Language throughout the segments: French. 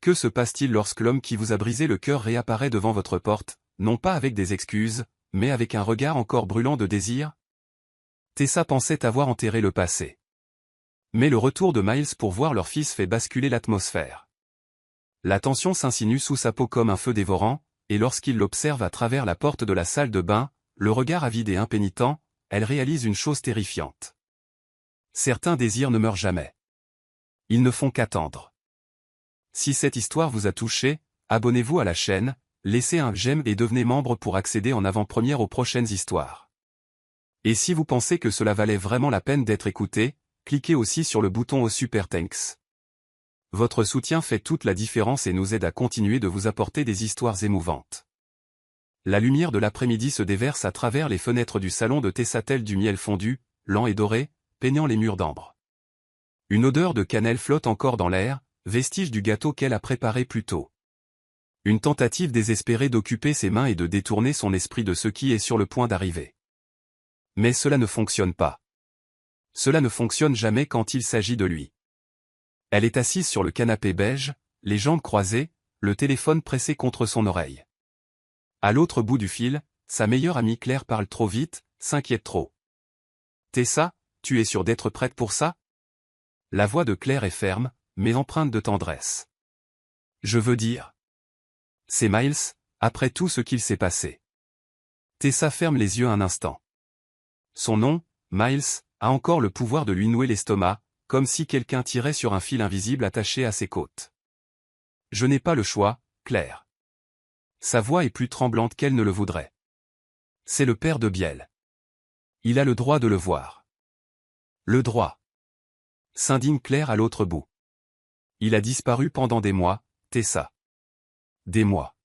Que se passe-t-il lorsque l'homme qui vous a brisé le cœur réapparaît devant votre porte, non pas avec des excuses, mais avec un regard encore brûlant de désir? Tessa pensait avoir enterré le passé. Mais le retour de Miles pour voir leur fils fait basculer l'atmosphère. La tension s'insinue sous sa peau comme un feu dévorant, et lorsqu'il l'observe à travers la porte de la salle de bain, le regard avide et impénitent, elle réalise une chose terrifiante. Certains désirs ne meurent jamais. Ils ne font qu'attendre. Si cette histoire vous a touché, abonnez-vous à la chaîne, laissez un j'aime et devenez membre pour accéder en avant-première aux prochaines histoires. Et si vous pensez que cela valait vraiment la peine d'être écouté, cliquez aussi sur le bouton au Super Thanks. Votre soutien fait toute la différence et nous aide à continuer de vous apporter des histoires émouvantes. La lumière de l'après-midi se déverse à travers les fenêtres du salon de Tessa tel du miel fondu, lent et doré, peignant les murs d'ambre. Une odeur de cannelle flotte encore dans l'air, vestige du gâteau qu'elle a préparé plus tôt. Une tentative désespérée d'occuper ses mains et de détourner son esprit de ce qui est sur le point d'arriver. Mais cela ne fonctionne pas. Cela ne fonctionne jamais quand il s'agit de lui. Elle est assise sur le canapé beige, les jambes croisées, le téléphone pressé contre son oreille. À l'autre bout du fil, sa meilleure amie Claire parle trop vite, s'inquiète trop. « Tessa, tu es sûre d'être prête pour ça ?» La voix de Claire est ferme, mais empreinte de tendresse. « Je veux dire. C'est Miles, après tout ce qu'il s'est passé. » Tessa ferme les yeux un instant. Son nom, Miles, a encore le pouvoir de lui nouer l'estomac, comme si quelqu'un tirait sur un fil invisible attaché à ses côtes. « Je n'ai pas le choix, Claire. » Sa voix est plus tremblante qu'elle ne le voudrait. C'est le père de Biel. Il a le droit de le voir. Le droit. S'indigne Claire à l'autre bout. Il a disparu pendant des mois, Tessa. Des mois.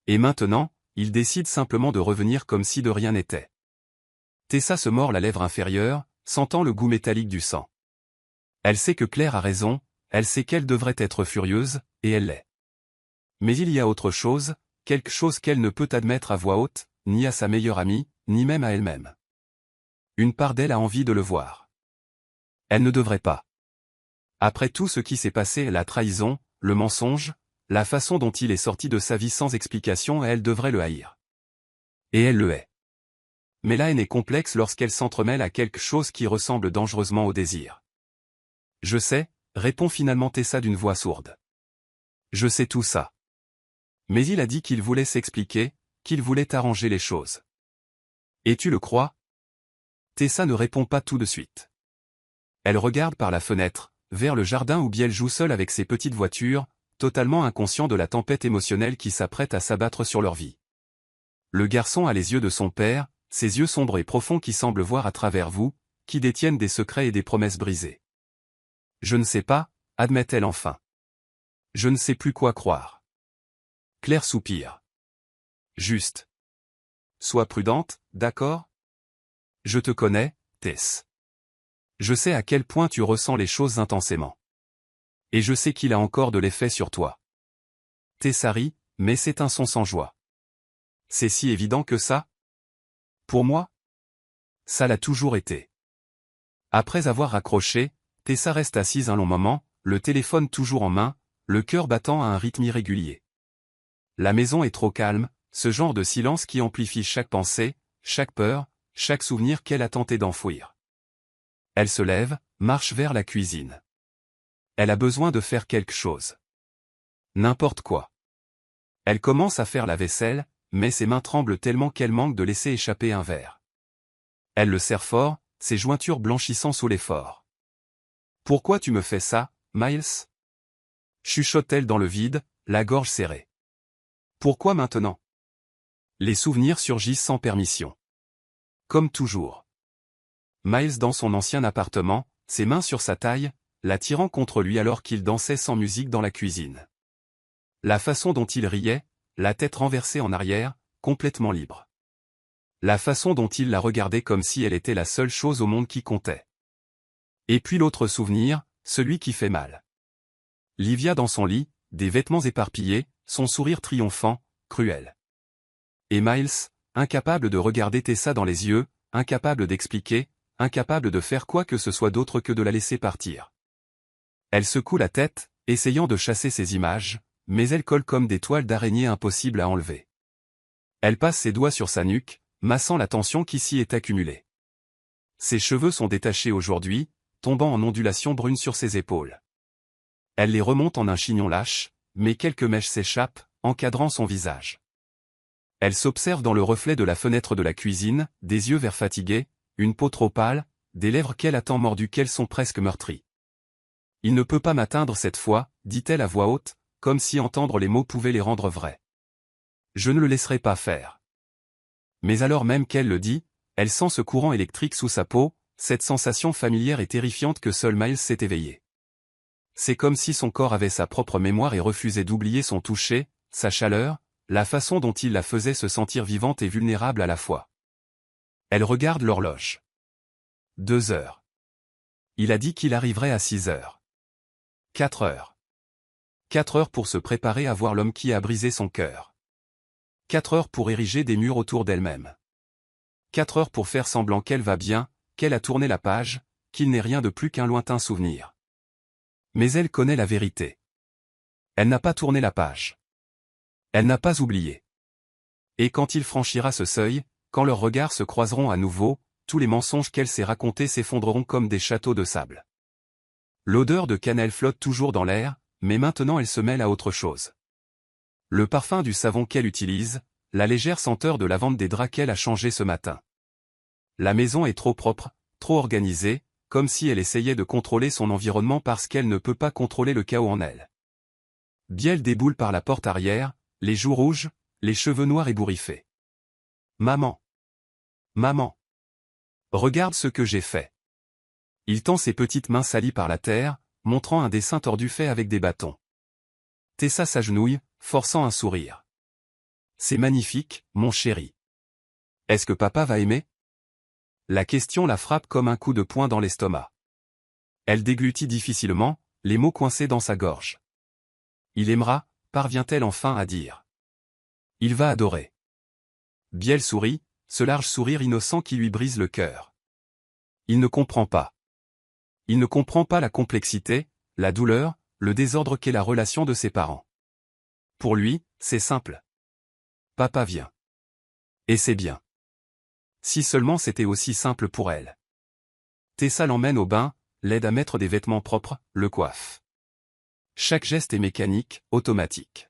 Et maintenant, il décide simplement de revenir comme si de rien n'était. Tessa se mord la lèvre inférieure, sentant le goût métallique du sang. Elle sait que Claire a raison, elle sait qu'elle devrait être furieuse, et elle l'est. Mais il y a autre chose, quelque chose qu'elle ne peut admettre à voix haute, ni à sa meilleure amie, ni même à elle-même. Une part d'elle a envie de le voir. Elle ne devrait pas. Après tout ce qui s'est passé, la trahison, le mensonge, la façon dont il est sorti de sa vie sans explication, elle devrait le haïr. Et elle le hait. Mais la haine est complexe lorsqu'elle s'entremêle à quelque chose qui ressemble dangereusement au désir. « Je sais », répond finalement Tessa d'une voix sourde. « Je sais tout ça. » Mais il a dit qu'il voulait s'expliquer, qu'il voulait arranger les choses. Et tu le crois? Tessa ne répond pas tout de suite. Elle regarde par la fenêtre, vers le jardin où Biel joue seul avec ses petites voitures, totalement inconscient de la tempête émotionnelle qui s'apprête à s'abattre sur leur vie. Le garçon a les yeux de son père, ses yeux sombres et profonds qui semblent voir à travers vous, qui détiennent des secrets et des promesses brisées. Je ne sais pas, admet-elle enfin. Je ne sais plus quoi croire. Claire soupire. Juste. Sois prudente, d'accord? Je te connais, Tess. Je sais à quel point tu ressens les choses intensément. Et je sais qu'il a encore de l'effet sur toi. Tessa rit, mais c'est un son sans joie. C'est si évident que ça? Pour moi? Ça l'a toujours été. Après avoir raccroché, Tessa reste assise un long moment, le téléphone toujours en main, le cœur battant à un rythme irrégulier. La maison est trop calme, ce genre de silence qui amplifie chaque pensée, chaque peur, chaque souvenir qu'elle a tenté d'enfouir. Elle se lève, marche vers la cuisine. Elle a besoin de faire quelque chose. N'importe quoi. Elle commence à faire la vaisselle, mais ses mains tremblent tellement qu'elle manque de laisser échapper un verre. Elle le serre fort, ses jointures blanchissant sous l'effort. « Pourquoi tu me fais ça, Miles ?» chuchote-t-elle dans le vide, la gorge serrée. « Pourquoi maintenant ?» Les souvenirs surgissent sans permission. Comme toujours. Miles dans son ancien appartement, ses mains sur sa taille, la tirant contre lui alors qu'il dansait sans musique dans la cuisine. La façon dont il riait, la tête renversée en arrière, complètement libre. La façon dont il la regardait comme si elle était la seule chose au monde qui comptait. Et puis l'autre souvenir, celui qui fait mal. Livia dans son lit, des vêtements éparpillés, son sourire triomphant, cruel. Et Miles, incapable de regarder Tessa dans les yeux, incapable d'expliquer, incapable de faire quoi que ce soit d'autre que de la laisser partir. Elle secoue la tête, essayant de chasser ces images, mais elles collent comme des toiles d'araignée impossibles à enlever. Elle passe ses doigts sur sa nuque, massant la tension qui s'y est accumulée. Ses cheveux sont détachés aujourd'hui, tombant en ondulations brunes sur ses épaules. Elle les remonte en un chignon lâche, mais quelques mèches s'échappent, encadrant son visage. Elle s'observe dans le reflet de la fenêtre de la cuisine, des yeux verts fatigués, une peau trop pâle, des lèvres qu'elle a tant mordues qu'elles sont presque meurtries. « Il ne peut pas m'atteindre cette fois, dit-elle à voix haute, comme si entendre les mots pouvait les rendre vrais. Je ne le laisserai pas faire. Mais alors même qu'elle le dit, elle sent ce courant électrique sous sa peau, cette sensation familière et terrifiante que seul Miles s'est éveillé. C'est comme si son corps avait sa propre mémoire et refusait d'oublier son toucher, sa chaleur, la façon dont il la faisait se sentir vivante et vulnérable à la fois. Elle regarde l'horloge. 2 heures. Il a dit qu'il arriverait à 6 heures. 4 heures. 4 heures pour se préparer à voir l'homme qui a brisé son cœur. 4 heures pour ériger des murs autour d'elle-même. 4 heures pour faire semblant qu'elle va bien, qu'elle a tourné la page, qu'il n'est rien de plus qu'un lointain souvenir. Mais elle connaît la vérité. Elle n'a pas tourné la page. Elle n'a pas oublié. Et quand il franchira ce seuil, quand leurs regards se croiseront à nouveau, tous les mensonges qu'elle s'est racontés s'effondreront comme des châteaux de sable. L'odeur de cannelle flotte toujours dans l'air, mais maintenant elle se mêle à autre chose. Le parfum du savon qu'elle utilise, la légère senteur de lavande des draps qu'elle a changés ce matin. La maison est trop propre, trop organisée, comme si elle essayait de contrôler son environnement parce qu'elle ne peut pas contrôler le chaos en elle. Biel déboule par la porte arrière, les joues rouges, les cheveux noirs ébouriffés. « Maman. Maman. Regarde ce que j'ai fait. » Il tend ses petites mains salies par la terre, montrant un dessin tordu fait avec des bâtons. Tessa s'agenouille, forçant un sourire. « C'est magnifique, mon chéri. Est-ce que papa va aimer ?» La question la frappe comme un coup de poing dans l'estomac. Elle déglutit difficilement, les mots coincés dans sa gorge. « Il aimera », parvient-elle enfin à dire. « Il va adorer. » Biel sourit, ce large sourire innocent qui lui brise le cœur. Il ne comprend pas. Il ne comprend pas la complexité, la douleur, le désordre qu'est la relation de ses parents. Pour lui, c'est simple. Papa vient. Et c'est bien. Si seulement c'était aussi simple pour elle. Tessa l'emmène au bain, l'aide à mettre des vêtements propres, le coiffe. Chaque geste est mécanique, automatique.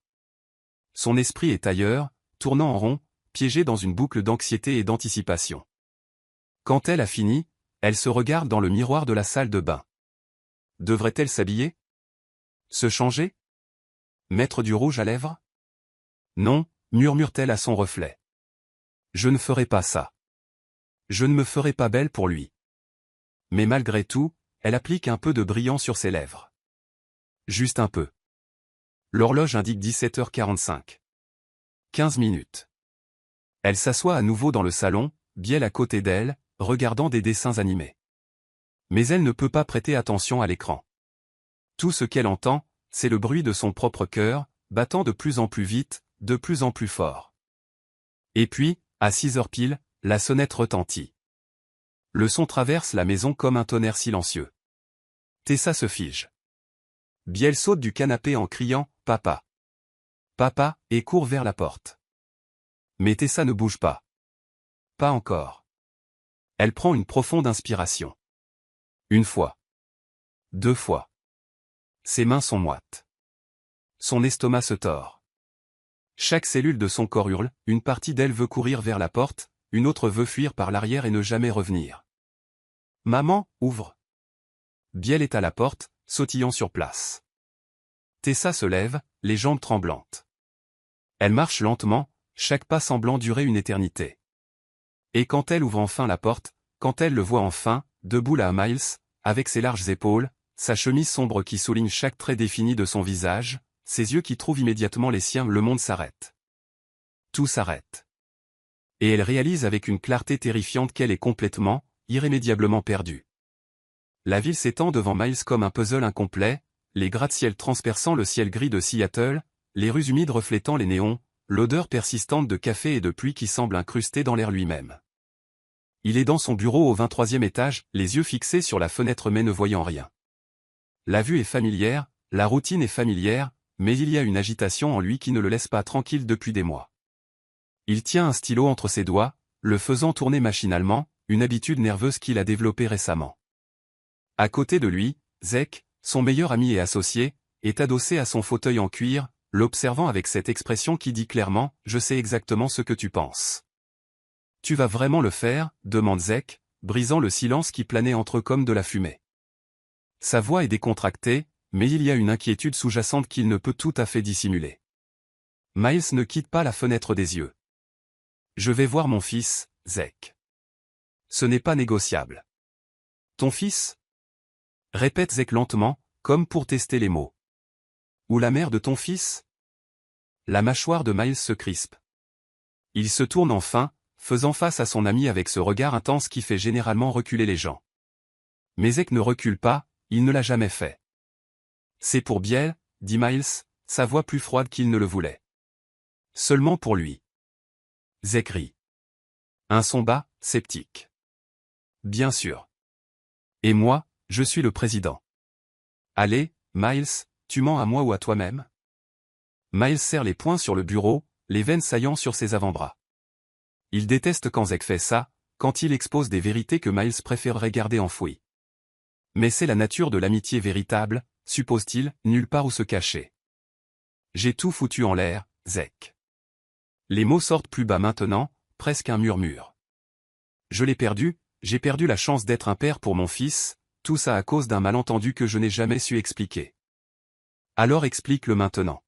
Son esprit est ailleurs, tournant en rond, piégé dans une boucle d'anxiété et d'anticipation. Quand elle a fini, elle se regarde dans le miroir de la salle de bain. Devrait-elle s'habiller? Se changer? Mettre du rouge à lèvres? Non, murmure-t-elle à son reflet. Je ne ferai pas ça. Je ne me ferai pas belle pour lui. Mais malgré tout, elle applique un peu de brillant sur ses lèvres. Juste un peu. L'horloge indique 17h45. 15 minutes. Elle s'assoit à nouveau dans le salon, Biel à côté d'elle, regardant des dessins animés. Mais elle ne peut pas prêter attention à l'écran. Tout ce qu'elle entend, c'est le bruit de son propre cœur, battant de plus en plus vite, de plus en plus fort. Et puis, à 6 heures pile, la sonnette retentit. Le son traverse la maison comme un tonnerre silencieux. Tessa se fige. Biel saute du canapé en criant « Papa !» Papa, et court vers la porte. Mais Tessa ne bouge pas. Pas encore. Elle prend une profonde inspiration. 1 fois. 2 fois. Ses mains sont moites. Son estomac se tord. Chaque cellule de son corps hurle, une partie d'elle veut courir vers la porte, une autre veut fuir par l'arrière et ne jamais revenir. « Maman, ouvre !» Biel est à la porte, sautillant sur place. Tessa se lève, les jambes tremblantes. Elle marche lentement, chaque pas semblant durer une éternité. Et quand elle ouvre enfin la porte, quand elle le voit enfin, debout là à Miles, avec ses larges épaules, sa chemise sombre qui souligne chaque trait défini de son visage, ses yeux qui trouvent immédiatement les siens, le monde s'arrête. Tout s'arrête. Et elle réalise avec une clarté terrifiante qu'elle est complètement, irrémédiablement perdue. La ville s'étend devant Miles comme un puzzle incomplet, les gratte-ciel transperçant le ciel gris de Seattle, les rues humides reflétant les néons, l'odeur persistante de café et de pluie qui semble incrustée dans l'air lui-même. Il est dans son bureau au 23e étage, les yeux fixés sur la fenêtre mais ne voyant rien. La vue est familière, La routine est familière, mais il y a une agitation en lui qui ne le laisse pas tranquille depuis des mois. Il tient un stylo entre ses doigts, le faisant tourner machinalement, une habitude nerveuse qu'il a développée récemment. À côté de lui, Zek, son meilleur ami et associé, est adossé à son fauteuil en cuir, l'observant avec cette expression qui dit clairement « Je sais exactement ce que tu penses ». « Tu vas vraiment le faire ?» demande Zek, brisant le silence qui planait entre eux comme de la fumée. Sa voix est décontractée, mais il y a une inquiétude sous-jacente qu'il ne peut tout à fait dissimuler. Miles ne quitte pas la fenêtre des yeux. « Je vais voir mon fils, Zek. » Ce n'est pas négociable. « Ton fils ?» répète Zek lentement, comme pour tester les mots. « Ou la mère de ton fils ?» La mâchoire de Miles se crispe. Il se tourne enfin, faisant face à son ami avec ce regard intense qui fait généralement reculer les gens. Mais Zek ne recule pas, il ne l'a jamais fait. « C'est pour Biel, » dit Miles, sa voix plus froide qu'il ne le voulait. « Seulement pour lui. » Zek rit. Un son bas, sceptique. « Bien sûr. Et moi, je suis le président. » « Allez, Miles, tu mens à moi ou à toi-même ?» Miles serre les poings sur le bureau, les veines saillant sur ses avant-bras. Il déteste quand Zek fait ça, quand il expose des vérités que Miles préférerait garder enfouies. Mais c'est la nature de l'amitié véritable, suppose-t-il, nulle part où se cacher. « J'ai tout foutu en l'air, Zek. » Les mots sortent plus bas maintenant, presque un murmure. « Je l'ai perdu, j'ai perdu la chance d'être un père pour mon fils, tout ça à cause d'un malentendu que je n'ai jamais su expliquer. » Alors explique-le maintenant.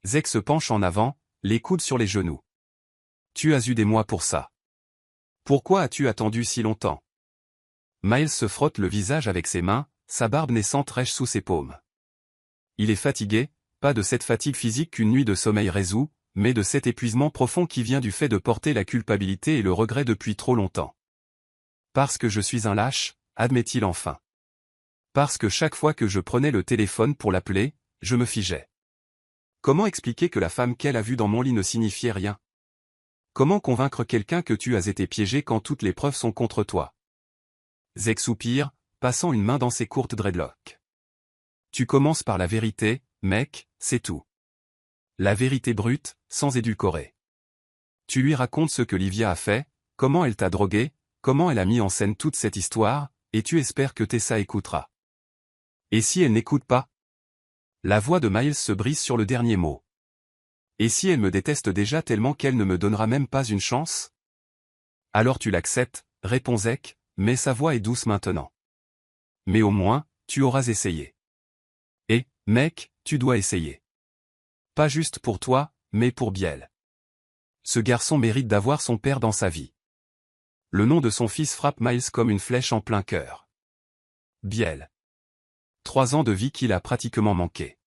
Zek se penche en avant, les coudes sur les genoux. « Tu as eu des mois pour ça. Pourquoi as-tu attendu si longtemps ?» Miles se frotte le visage avec ses mains, sa barbe naissante rèche sous ses paumes. Il est fatigué, pas de cette fatigue physique qu'une nuit de sommeil résout, mais de cet épuisement profond qui vient du fait de porter la culpabilité et le regret depuis trop longtemps. « Parce que je suis un lâche, » admet-il enfin. « Parce que chaque fois que je prenais le téléphone pour l'appeler, je me figeais. Comment expliquer que la femme qu'elle a vue dans mon lit ne signifiait rien? Comment convaincre quelqu'un que tu as été piégé quand toutes les preuves sont contre toi? » Zek soupire, passant une main dans ses courtes dreadlocks. « Tu commences par la vérité, mec, c'est tout. La vérité brute, sans édulcorer. Tu lui racontes ce que Livia a fait, comment elle t'a drogué, comment elle a mis en scène toute cette histoire, et tu espères que Tessa écoutera. Et si elle n'écoute pas? » La voix de Miles se brise sur le dernier mot. « Et si elle me déteste déjà tellement qu'elle ne me donnera même pas une chance? » « Alors tu l'acceptes, » répond Zek, mais sa voix est douce maintenant. « Mais au moins, tu auras essayé. Et, mec, tu dois essayer. Pas juste pour toi, mais pour Biel. Ce garçon mérite d'avoir son père dans sa vie. » Le nom de son fils frappe Miles comme une flèche en plein cœur. Biel. 3 ans de vie qu'il a pratiquement manqué.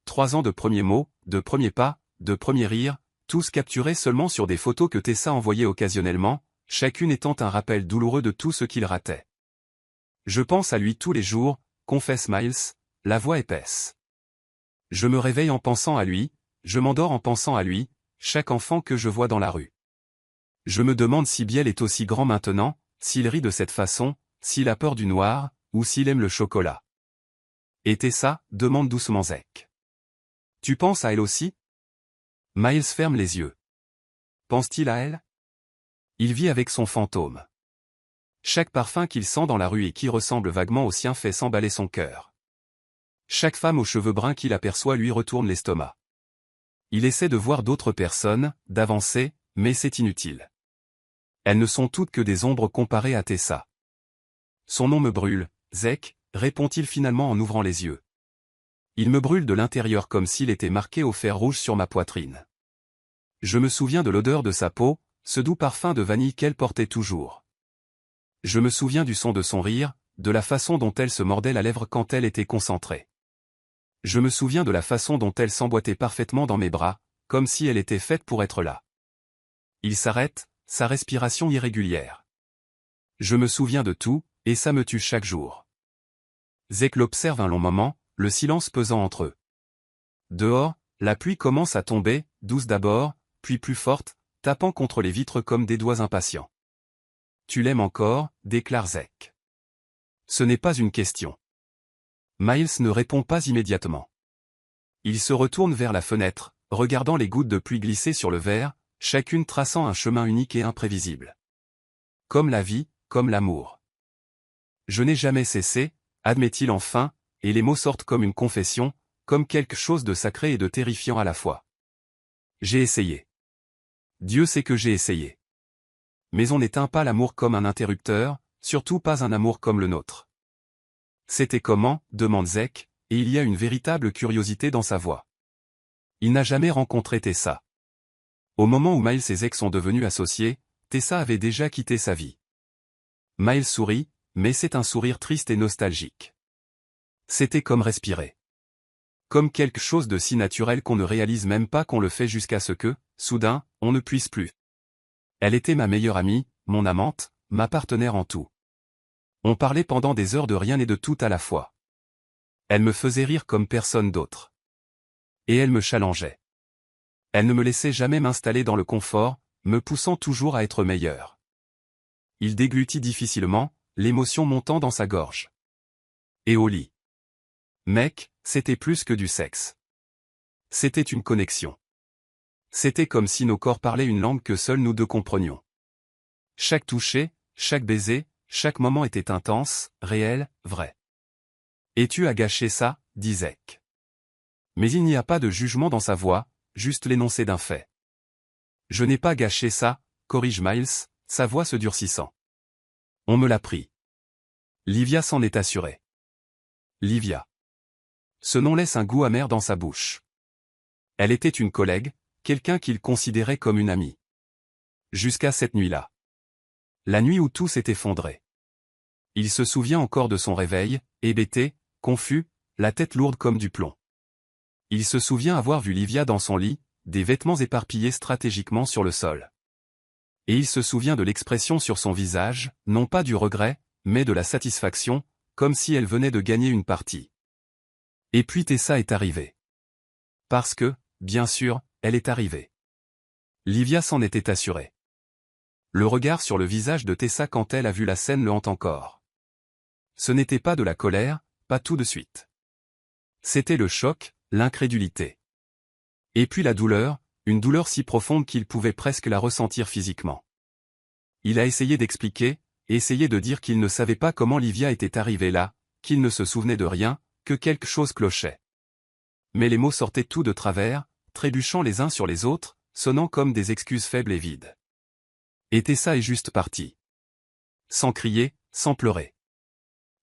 3 ans de premiers mots, de premiers pas, de premiers rires, tous capturés seulement sur des photos que Tessa envoyait occasionnellement, chacune étant un rappel douloureux de tout ce qu'il ratait. « Je pense à lui tous les jours, » confesse Miles, la voix épaisse. « Je me réveille en pensant à lui, je m'endors en pensant à lui, chaque enfant que je vois dans la rue. Je me demande si Biel est aussi grand maintenant, s'il rit de cette façon, s'il a peur du noir, ou s'il aime le chocolat. » « Et Tessa ?» demande doucement Zek. « Tu penses à elle aussi ?» Miles ferme les yeux. Pense-t-il à elle? Il vit avec son fantôme. Chaque parfum qu'il sent dans la rue et qui ressemble vaguement au sien fait s'emballer son cœur. Chaque femme aux cheveux bruns qu'il aperçoit lui retourne l'estomac. Il essaie de voir d'autres personnes, d'avancer, mais c'est inutile. Elles ne sont toutes que des ombres comparées à Tessa. Son nom me brûle, Zek, répond-il finalement en ouvrant les yeux. Il me brûle de l'intérieur comme s'il était marqué au fer rouge sur ma poitrine. Je me souviens de l'odeur de sa peau, ce doux parfum de vanille qu'elle portait toujours. Je me souviens du son de son rire, de la façon dont elle se mordait la lèvre quand elle était concentrée. Je me souviens de la façon dont elle s'emboîtait parfaitement dans mes bras, comme si elle était faite pour être là. Il s'arrête, sa respiration irrégulière. Je me souviens de tout, et ça me tue chaque jour. Zek l'observe un long moment, le silence pesant entre eux. Dehors, la pluie commence à tomber, douce d'abord, puis plus forte, tapant contre les vitres comme des doigts impatients. « Tu l'aimes encore ?» déclare Zek. « Ce n'est pas une question. » Miles ne répond pas immédiatement. Il se retourne vers la fenêtre, regardant les gouttes de pluie glisser sur le verre, chacune traçant un chemin unique et imprévisible. Comme la vie, comme l'amour. Je n'ai jamais cessé, admet-il enfin, et les mots sortent comme une confession, comme quelque chose de sacré et de terrifiant à la fois. J'ai essayé. Dieu sait que j'ai essayé. Mais on n'éteint pas l'amour comme un interrupteur, surtout pas un amour comme le nôtre. C'était comment, demande Zek, et il y a une véritable curiosité dans sa voix. Il n'a jamais rencontré Tessa. Au moment où Miles et Zek sont devenus associés, Tessa avait déjà quitté sa vie. Miles sourit, mais c'est un sourire triste et nostalgique. C'était comme respirer. Comme quelque chose de si naturel qu'on ne réalise même pas qu'on le fait jusqu'à ce que, soudain, on ne puisse plus. Elle était ma meilleure amie, mon amante, ma partenaire en tout. On parlait pendant des heures de rien et de tout à la fois. Elle me faisait rire comme personne d'autre. Et elle me challengeait. Elle ne me laissait jamais m'installer dans le confort, me poussant toujours à être meilleur. Il déglutit difficilement, l'émotion montant dans sa gorge. Et au lit. Mec, c'était plus que du sexe. C'était une connexion. C'était comme si nos corps parlaient une langue que seuls nous deux comprenions. Chaque toucher, chaque baiser, chaque moment était intense, réel, vrai. Et tu as gâché ça, dit Zek. Mais il n'y a pas de jugement dans sa voix, juste l'énoncé d'un fait. Je n'ai pas gâché ça, corrige Miles, sa voix se durcissant. On me l'a pris. Livia s'en est assurée. Livia. Ce nom laisse un goût amer dans sa bouche. Elle était une collègue, quelqu'un qu'il considérait comme une amie. Jusqu'à cette nuit-là. La nuit où tout s'est effondré. Il se souvient encore de son réveil, hébété, confus, la tête lourde comme du plomb. Il se souvient avoir vu Livia dans son lit, des vêtements éparpillés stratégiquement sur le sol. Et il se souvient de l'expression sur son visage, non pas du regret, mais de la satisfaction, comme si elle venait de gagner une partie. Et puis Tessa est arrivée. Parce que, bien sûr, elle est arrivée. Livia s'en était assurée. Le regard sur le visage de Tessa quand elle a vu la scène le hante encore. Ce n'était pas de la colère, pas tout de suite. C'était le choc, l'incrédulité. Et puis la douleur, une douleur si profonde qu'il pouvait presque la ressentir physiquement. Il a essayé d'expliquer, essayé de dire qu'il ne savait pas comment Livia était arrivée là, qu'il ne se souvenait de rien, que quelque chose clochait. Mais les mots sortaient tout de travers, trébuchant les uns sur les autres, sonnant comme des excuses faibles et vides. Et Tessa est juste partie. Sans crier, sans pleurer.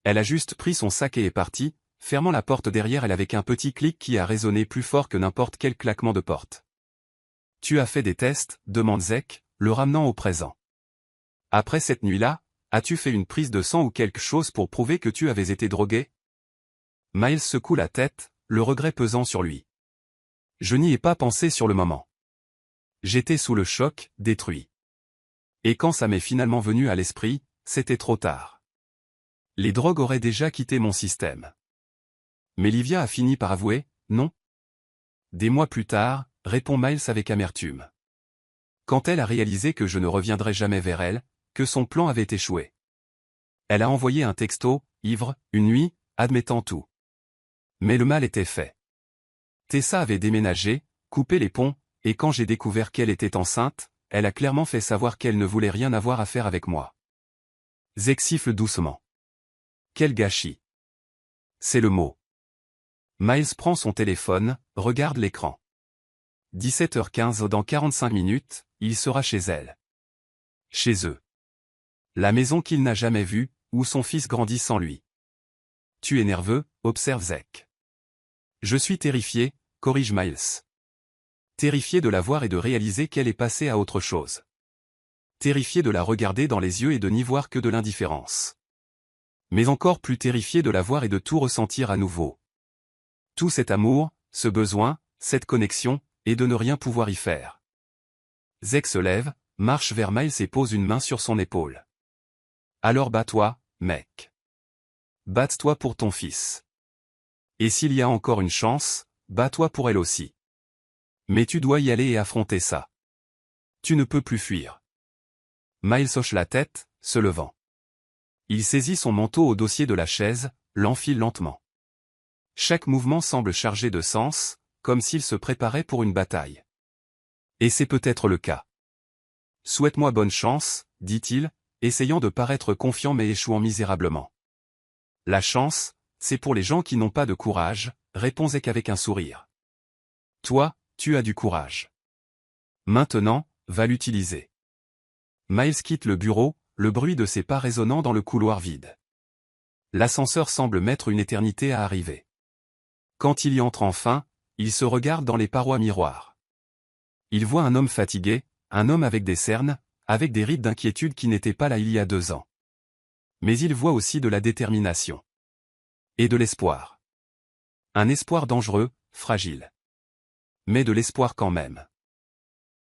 Elle a juste pris son sac et est partie, fermant la porte derrière elle avec un petit clic qui a résonné plus fort que n'importe quel claquement de porte. « Tu as fait des tests ?» demande Zek, le ramenant au présent. « Après cette nuit-là, as-tu fait une prise de sang ou quelque chose pour prouver que tu avais été drogué ?» Miles secoue la tête, le regret pesant sur lui. « Je n'y ai pas pensé sur le moment. J'étais sous le choc, détruit. Et quand ça m'est finalement venu à l'esprit, c'était trop tard. Les drogues auraient déjà quitté mon système. » Mais Livia a fini par avouer, non. Des mois plus tard, répond Miles avec amertume. Quand elle a réalisé que je ne reviendrais jamais vers elle, que son plan avait échoué. Elle a envoyé un texto, ivre, une nuit, admettant tout. Mais le mal était fait. Tessa avait déménagé, coupé les ponts, et quand j'ai découvert qu'elle était enceinte, elle a clairement fait savoir qu'elle ne voulait rien avoir à faire avec moi. Zek siffle doucement. Quel gâchis. C'est le mot. Miles prend son téléphone, regarde l'écran. 17h15 dans 45 minutes, il sera chez elle. Chez eux. La maison qu'il n'a jamais vue, où son fils grandit sans lui. Tu es nerveux, observe Zek. Je suis terrifié, corrige Miles. Terrifié de la voir et de réaliser qu'elle est passée à autre chose. Terrifié de la regarder dans les yeux et de n'y voir que de l'indifférence. Mais encore plus terrifié de la voir et de tout ressentir à nouveau. Tout cet amour, ce besoin, cette connexion, et de ne rien pouvoir y faire. Zek se lève, marche vers Miles et pose une main sur son épaule. Alors bats-toi, mec. Bats-toi pour ton fils. Et s'il y a encore une chance, bats-toi pour elle aussi. Mais tu dois y aller et affronter ça. Tu ne peux plus fuir. Miles hoche la tête, se levant. Il saisit son manteau au dossier de la chaise, l'enfile lentement. Chaque mouvement semble chargé de sens, comme s'il se préparait pour une bataille. Et c'est peut-être le cas. Souhaite-moi bonne chance, dit-il, essayant de paraître confiant mais échouant misérablement. La chance, c'est pour les gens qui n'ont pas de courage, répond Zek avec un sourire. Toi, tu as du courage. Maintenant, va l'utiliser. Miles quitte le bureau, le bruit de ses pas résonnant dans le couloir vide. L'ascenseur semble mettre une éternité à arriver. Quand il y entre enfin, il se regarde dans les parois miroirs. Il voit un homme fatigué, un homme avec des cernes, avec des rides d'inquiétude qui n'étaient pas là il y a 2 ans. Mais il voit aussi de la détermination. Et de l'espoir. Un espoir dangereux, fragile. Mais de l'espoir quand même.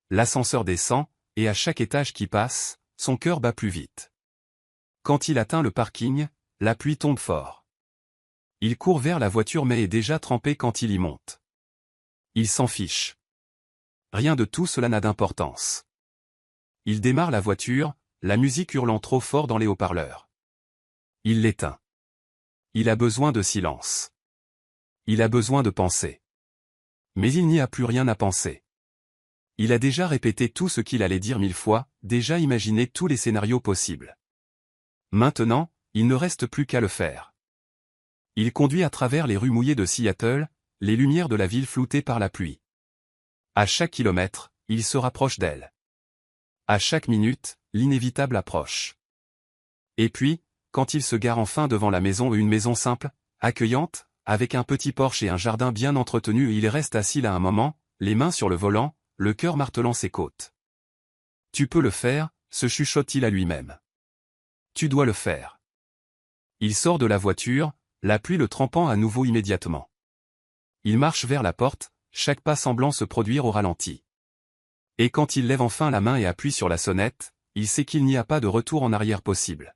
L'ascenseur descend, et à chaque étage qui passe, son cœur bat plus vite. Quand il atteint le parking, la pluie tombe fort. Il court vers la voiture mais est déjà trempé quand il y monte. Il s'en fiche. Rien de tout cela n'a d'importance. Il démarre la voiture, la musique hurlant trop fort dans les haut-parleurs. Il l'éteint. Il a besoin de silence. Il a besoin de penser. Mais il n'y a plus rien à penser. Il a déjà répété tout ce qu'il allait dire 1000 fois, déjà imaginé tous les scénarios possibles. Maintenant, il ne reste plus qu'à le faire. Il conduit à travers les rues mouillées de Seattle, les lumières de la ville floutées par la pluie. À chaque kilomètre, il se rapproche d'elle. À chaque minute, l'inévitable approche. Et puis, quand il se gare enfin devant la maison, une maison simple, accueillante, avec un petit porche et un jardin bien entretenu, il reste assis là un moment, les mains sur le volant, le cœur martelant ses côtes. Tu peux le faire, se chuchote-t-il à lui-même. Tu dois le faire. Il sort de la voiture, la pluie le trempant à nouveau immédiatement. Il marche vers la porte, chaque pas semblant se produire au ralenti. Et quand il lève enfin la main et appuie sur la sonnette, il sait qu'il n'y a pas de retour en arrière possible.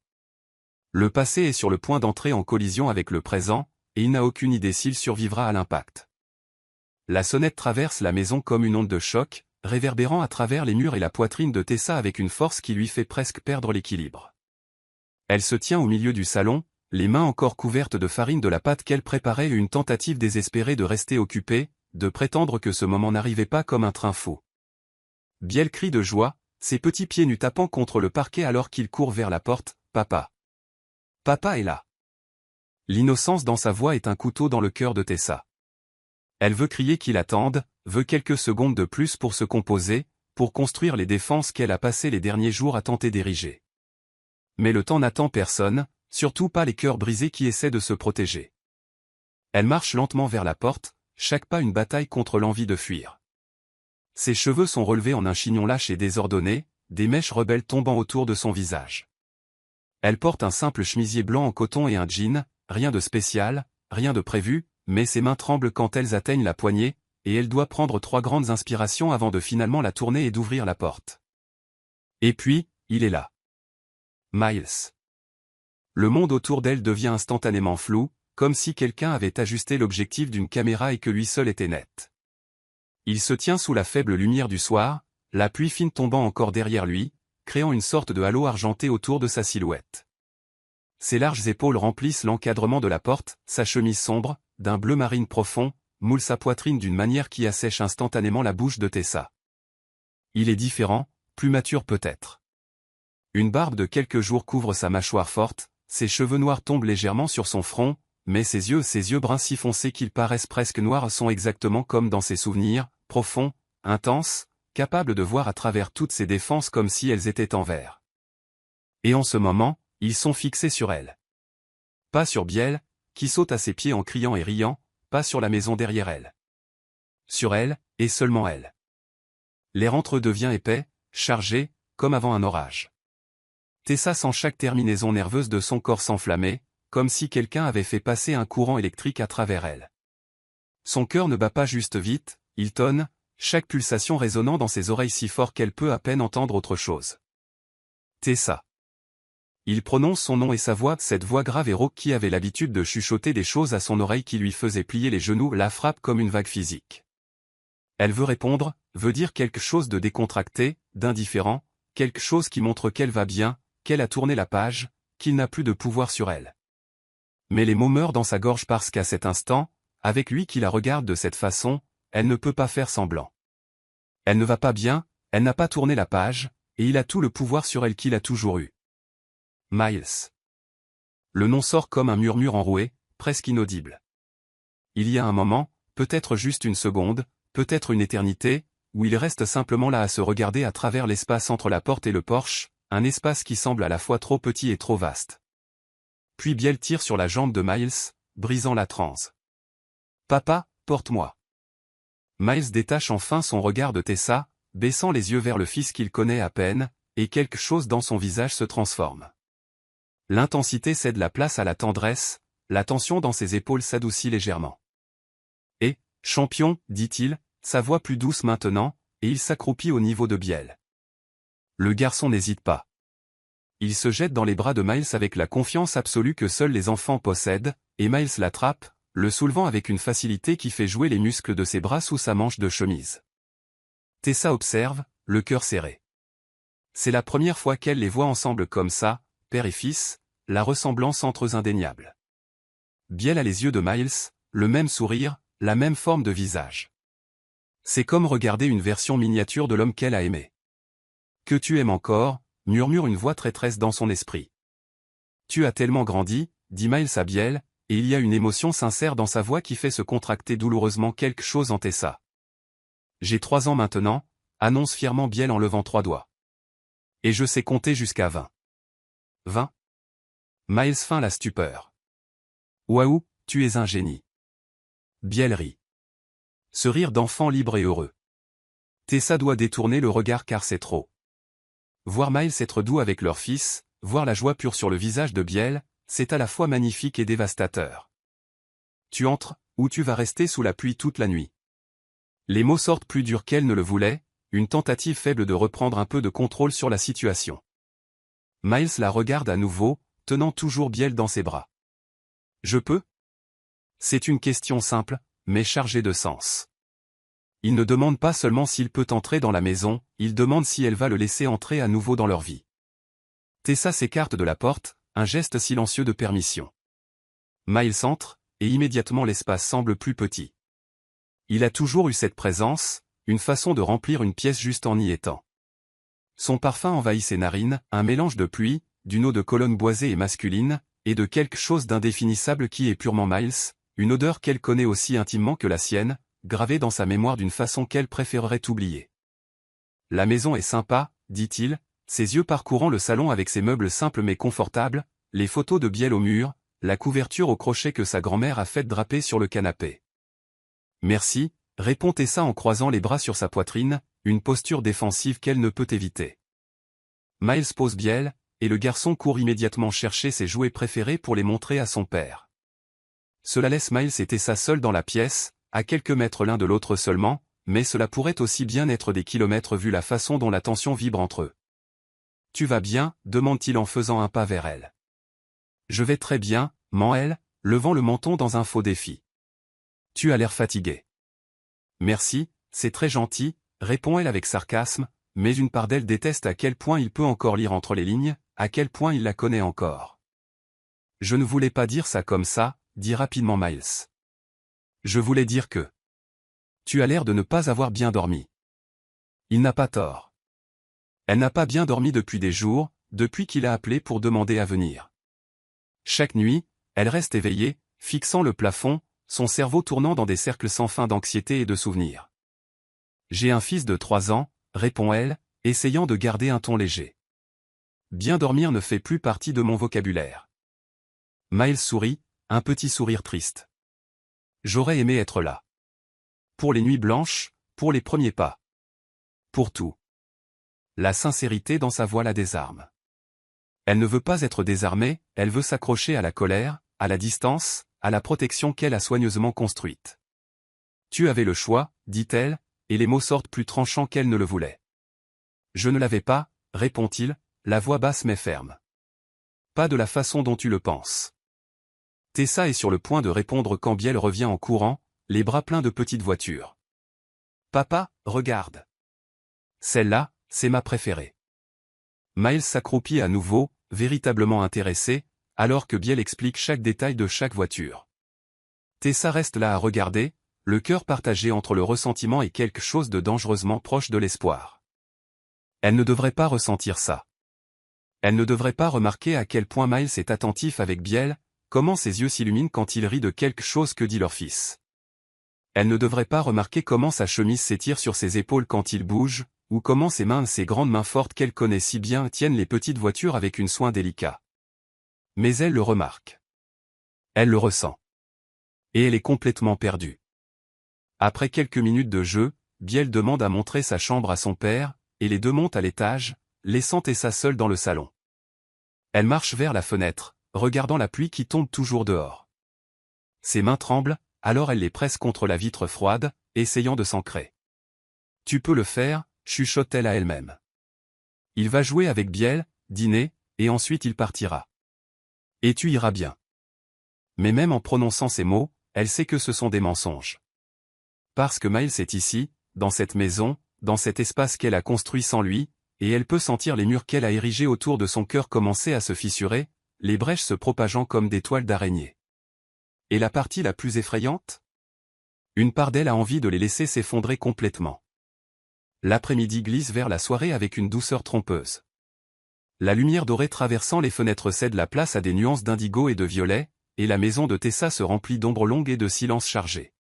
Le passé est sur le point d'entrer en collision avec le présent, et il n'a aucune idée s'il survivra à l'impact. La sonnette traverse la maison comme une onde de choc, réverbérant à travers les murs et la poitrine de Tessa avec une force qui lui fait presque perdre l'équilibre. Elle se tient au milieu du salon, les mains encore couvertes de farine de la pâte qu'elle préparait, une tentative désespérée de rester occupée, de prétendre que ce moment n'arrivait pas comme un train fou. Biel crie de joie, ses petits pieds nus tapant contre le parquet alors qu'il court vers la porte. « Papa. Papa est là. » L'innocence dans sa voix est un couteau dans le cœur de Tessa. Elle veut crier qu'il attende, veut quelques secondes de plus pour se composer, pour construire les défenses qu'elle a passées les derniers jours à tenter d'ériger. Mais le temps n'attend personne, surtout pas les cœurs brisés qui essaient de se protéger. Elle marche lentement vers la porte, chaque pas une bataille contre l'envie de fuir. Ses cheveux sont relevés en un chignon lâche et désordonné, des mèches rebelles tombant autour de son visage. Elle porte un simple chemisier blanc en coton et un jean, rien de spécial, rien de prévu, mais ses mains tremblent quand elles atteignent la poignée, et elle doit prendre 3 grandes inspirations avant de finalement la tourner et d'ouvrir la porte. Et puis, il est là. Miles. Le monde autour d'elle devient instantanément flou, comme si quelqu'un avait ajusté l'objectif d'une caméra et que lui seul était net. Il se tient sous la faible lumière du soir, la pluie fine tombant encore derrière lui, créant une sorte de halo argenté autour de sa silhouette. Ses larges épaules remplissent l'encadrement de la porte, sa chemise sombre, d'un bleu marine profond, moule sa poitrine d'une manière qui assèche instantanément la bouche de Tessa. Il est différent, plus mature peut-être. Une barbe de quelques jours couvre sa mâchoire forte, ses cheveux noirs tombent légèrement sur son front, mais ses yeux bruns si foncés qu'ils paraissent presque noirs sont exactement comme dans ses souvenirs, profonds, intenses, capables de voir à travers toutes ses défenses comme si elles étaient en verre. Et en ce moment, ils sont fixés sur elle. Pas sur Biel, qui saute à ses pieds en criant et riant, pas sur la maison derrière elle. Sur elle, et seulement elle. L'air entre eux devient épais, chargé, comme avant un orage. Tessa sent chaque terminaison nerveuse de son corps s'enflammer, comme si quelqu'un avait fait passer un courant électrique à travers elle. Son cœur ne bat pas juste vite, il tonne, chaque pulsation résonnant dans ses oreilles si fort qu'elle peut à peine entendre autre chose. Tessa. Il prononce son nom et sa voix, cette voix grave et rauque qui avait l'habitude de chuchoter des choses à son oreille qui lui faisait plier les genoux, la frappe comme une vague physique. Elle veut répondre, veut dire quelque chose de décontracté, d'indifférent, quelque chose qui montre qu'elle va bien, qu'elle a tourné la page, qu'il n'a plus de pouvoir sur elle. Mais les mots meurent dans sa gorge parce qu'à cet instant, avec lui qui la regarde de cette façon, elle ne peut pas faire semblant. Elle ne va pas bien, elle n'a pas tourné la page, et il a tout le pouvoir sur elle qu'il a toujours eu. Miles. Le nom sort comme un murmure enroué, presque inaudible. Il y a un moment, peut-être juste une seconde, peut-être une éternité, où il reste simplement là à se regarder à travers l'espace entre la porte et le porche, un espace qui semble à la fois trop petit et trop vaste. Puis Biel tire sur la jambe de Miles, brisant la transe. « Papa, porte-moi. » Miles détache enfin son regard de Tessa, baissant les yeux vers le fils qu'il connaît à peine, et quelque chose dans son visage se transforme. L'intensité cède la place à la tendresse, la tension dans ses épaules s'adoucit légèrement. « Et, champion, dit-il, sa voix plus douce maintenant, et il s'accroupit au niveau de Biel. Le garçon n'hésite pas. Il se jette dans les bras de Miles avec la confiance absolue que seuls les enfants possèdent, et Miles l'attrape, le soulevant avec une facilité qui fait jouer les muscles de ses bras sous sa manche de chemise. Tessa observe, le cœur serré. C'est la première fois qu'elle les voit ensemble comme ça, père et fils, la ressemblance entre eux indéniable. Biel a les yeux de Miles, le même sourire, la même forme de visage. C'est comme regarder une version miniature de l'homme qu'elle a aimé. « Que tu aimes encore », murmure une voix traîtresse dans son esprit. « Tu as tellement grandi », dit Miles à Biel, et il y a une émotion sincère dans sa voix qui fait se contracter douloureusement quelque chose en Tessa. « J'ai 3 ans maintenant », annonce fièrement Biel en levant 3 doigts. « Et je sais compter jusqu'à 20. » 20. Miles feint la stupeur. « Waouh, tu es un génie. » Biel rit. Ce rire d'enfant libre et heureux. Tessa doit détourner le regard car c'est trop. Voir Miles être doux avec leur fils, voir la joie pure sur le visage de Biel, c'est à la fois magnifique et dévastateur. Tu entres, ou tu vas rester sous la pluie toute la nuit. Les mots sortent plus durs qu'elle ne le voulait, une tentative faible de reprendre un peu de contrôle sur la situation. Miles la regarde à nouveau, tenant toujours Biel dans ses bras. Je peux ? C'est une question simple, mais chargée de sens. Il ne demande pas seulement s'il peut entrer dans la maison, il demande si elle va le laisser entrer à nouveau dans leur vie. Tessa s'écarte de la porte, un geste silencieux de permission. Miles entre, et immédiatement l'espace semble plus petit. Il a toujours eu cette présence, une façon de remplir une pièce juste en y étant. Son parfum envahit ses narines, un mélange de pluie, d'une eau de Cologne boisée et masculine, et de quelque chose d'indéfinissable qui est purement Miles, une odeur qu'elle connaît aussi intimement que la sienne, gravée dans sa mémoire d'une façon qu'elle préférerait oublier. La maison est sympa, dit-il, ses yeux parcourant le salon avec ses meubles simples mais confortables, les photos de Biel au mur, la couverture au crochet que sa grand-mère a faite draper sur le canapé. Merci, répond Tessa en croisant les bras sur sa poitrine, une posture défensive qu'elle ne peut éviter. Miles pose Biel, et le garçon court immédiatement chercher ses jouets préférés pour les montrer à son père. Cela laisse Miles et Tessa seuls dans la pièce, à quelques mètres l'un de l'autre seulement, mais cela pourrait aussi bien être des kilomètres vu la façon dont la tension vibre entre eux. « Tu vas bien ?» demande-t-il en faisant un pas vers elle. « Je vais très bien », ment elle, levant le menton dans un faux défi. « Tu as l'air fatigué. »« Merci, c'est très gentil », répond elle avec sarcasme, mais une part d'elle déteste à quel point il peut encore lire entre les lignes, à quel point il la connaît encore. « Je ne voulais pas dire ça comme ça », dit rapidement Miles. « Je voulais dire que... Tu as l'air de ne pas avoir bien dormi. » Il n'a pas tort. Elle n'a pas bien dormi depuis des jours, depuis qu'il a appelé pour demander à venir. Chaque nuit, elle reste éveillée, fixant le plafond, son cerveau tournant dans des cercles sans fin d'anxiété et de souvenirs. « J'ai un fils de 3 ans, répond-elle, essayant de garder un ton léger. Bien dormir ne fait plus partie de mon vocabulaire. Miles sourit, un petit sourire triste. J'aurais aimé être là. Pour les nuits blanches, pour les premiers pas. Pour tout. La sincérité dans sa voix la désarme. Elle ne veut pas être désarmée, elle veut s'accrocher à la colère, à la distance, à la protection qu'elle a soigneusement construite. Tu avais le choix, dit-elle, et les mots sortent plus tranchants qu'elle ne le voulait. Je ne l'avais pas, répond-il, la voix basse mais ferme. Pas de la façon dont tu le penses. Tessa est sur le point de répondre quand Biel revient en courant, les bras pleins de petites voitures. Papa, regarde. Celle-là, c'est ma préférée. Miles s'accroupit à nouveau, véritablement intéressé, alors que Biel explique chaque détail de chaque voiture. Tessa reste là à regarder, le cœur partagé entre le ressentiment et quelque chose de dangereusement proche de l'espoir. Elle ne devrait pas ressentir ça. Elle ne devrait pas remarquer à quel point Miles est attentif avec Biel, comment ses yeux s'illuminent quand il rit de quelque chose que dit leur fils. Elle ne devrait pas remarquer comment sa chemise s'étire sur ses épaules quand il bouge, ou comment ses grandes mains fortes qu'elle connaît si bien tiennent les petites voitures avec un soin délicat. Mais elle le remarque. Elle le ressent. Et elle est complètement perdue. Après quelques minutes de jeu, Biel demande à montrer sa chambre à son père, et les deux montent à l'étage, laissant Tessa seule dans le salon. Elle marche vers la fenêtre, regardant la pluie qui tombe toujours dehors. Ses mains tremblent, alors elle les presse contre la vitre froide, essayant de s'ancrer. « Tu peux le faire », chuchote-t-elle à elle-même. Il va jouer avec Biel, dîner, et ensuite il partira. Et tu iras bien. Mais même en prononçant ces mots, elle sait que ce sont des mensonges. Parce que Miles est ici, dans cette maison, dans cet espace qu'elle a construit sans lui, et elle peut sentir les murs qu'elle a érigés autour de son cœur commencer à se fissurer, les brèches se propageant comme des toiles d'araignée. Et la partie la plus effrayante ? Une part d'elle a envie de les laisser s'effondrer complètement. L'après-midi glisse vers la soirée avec une douceur trompeuse. La lumière dorée traversant les fenêtres cède la place à des nuances d'indigo et de violet, et la maison de Tessa se remplit d'ombres longues et de silence chargé.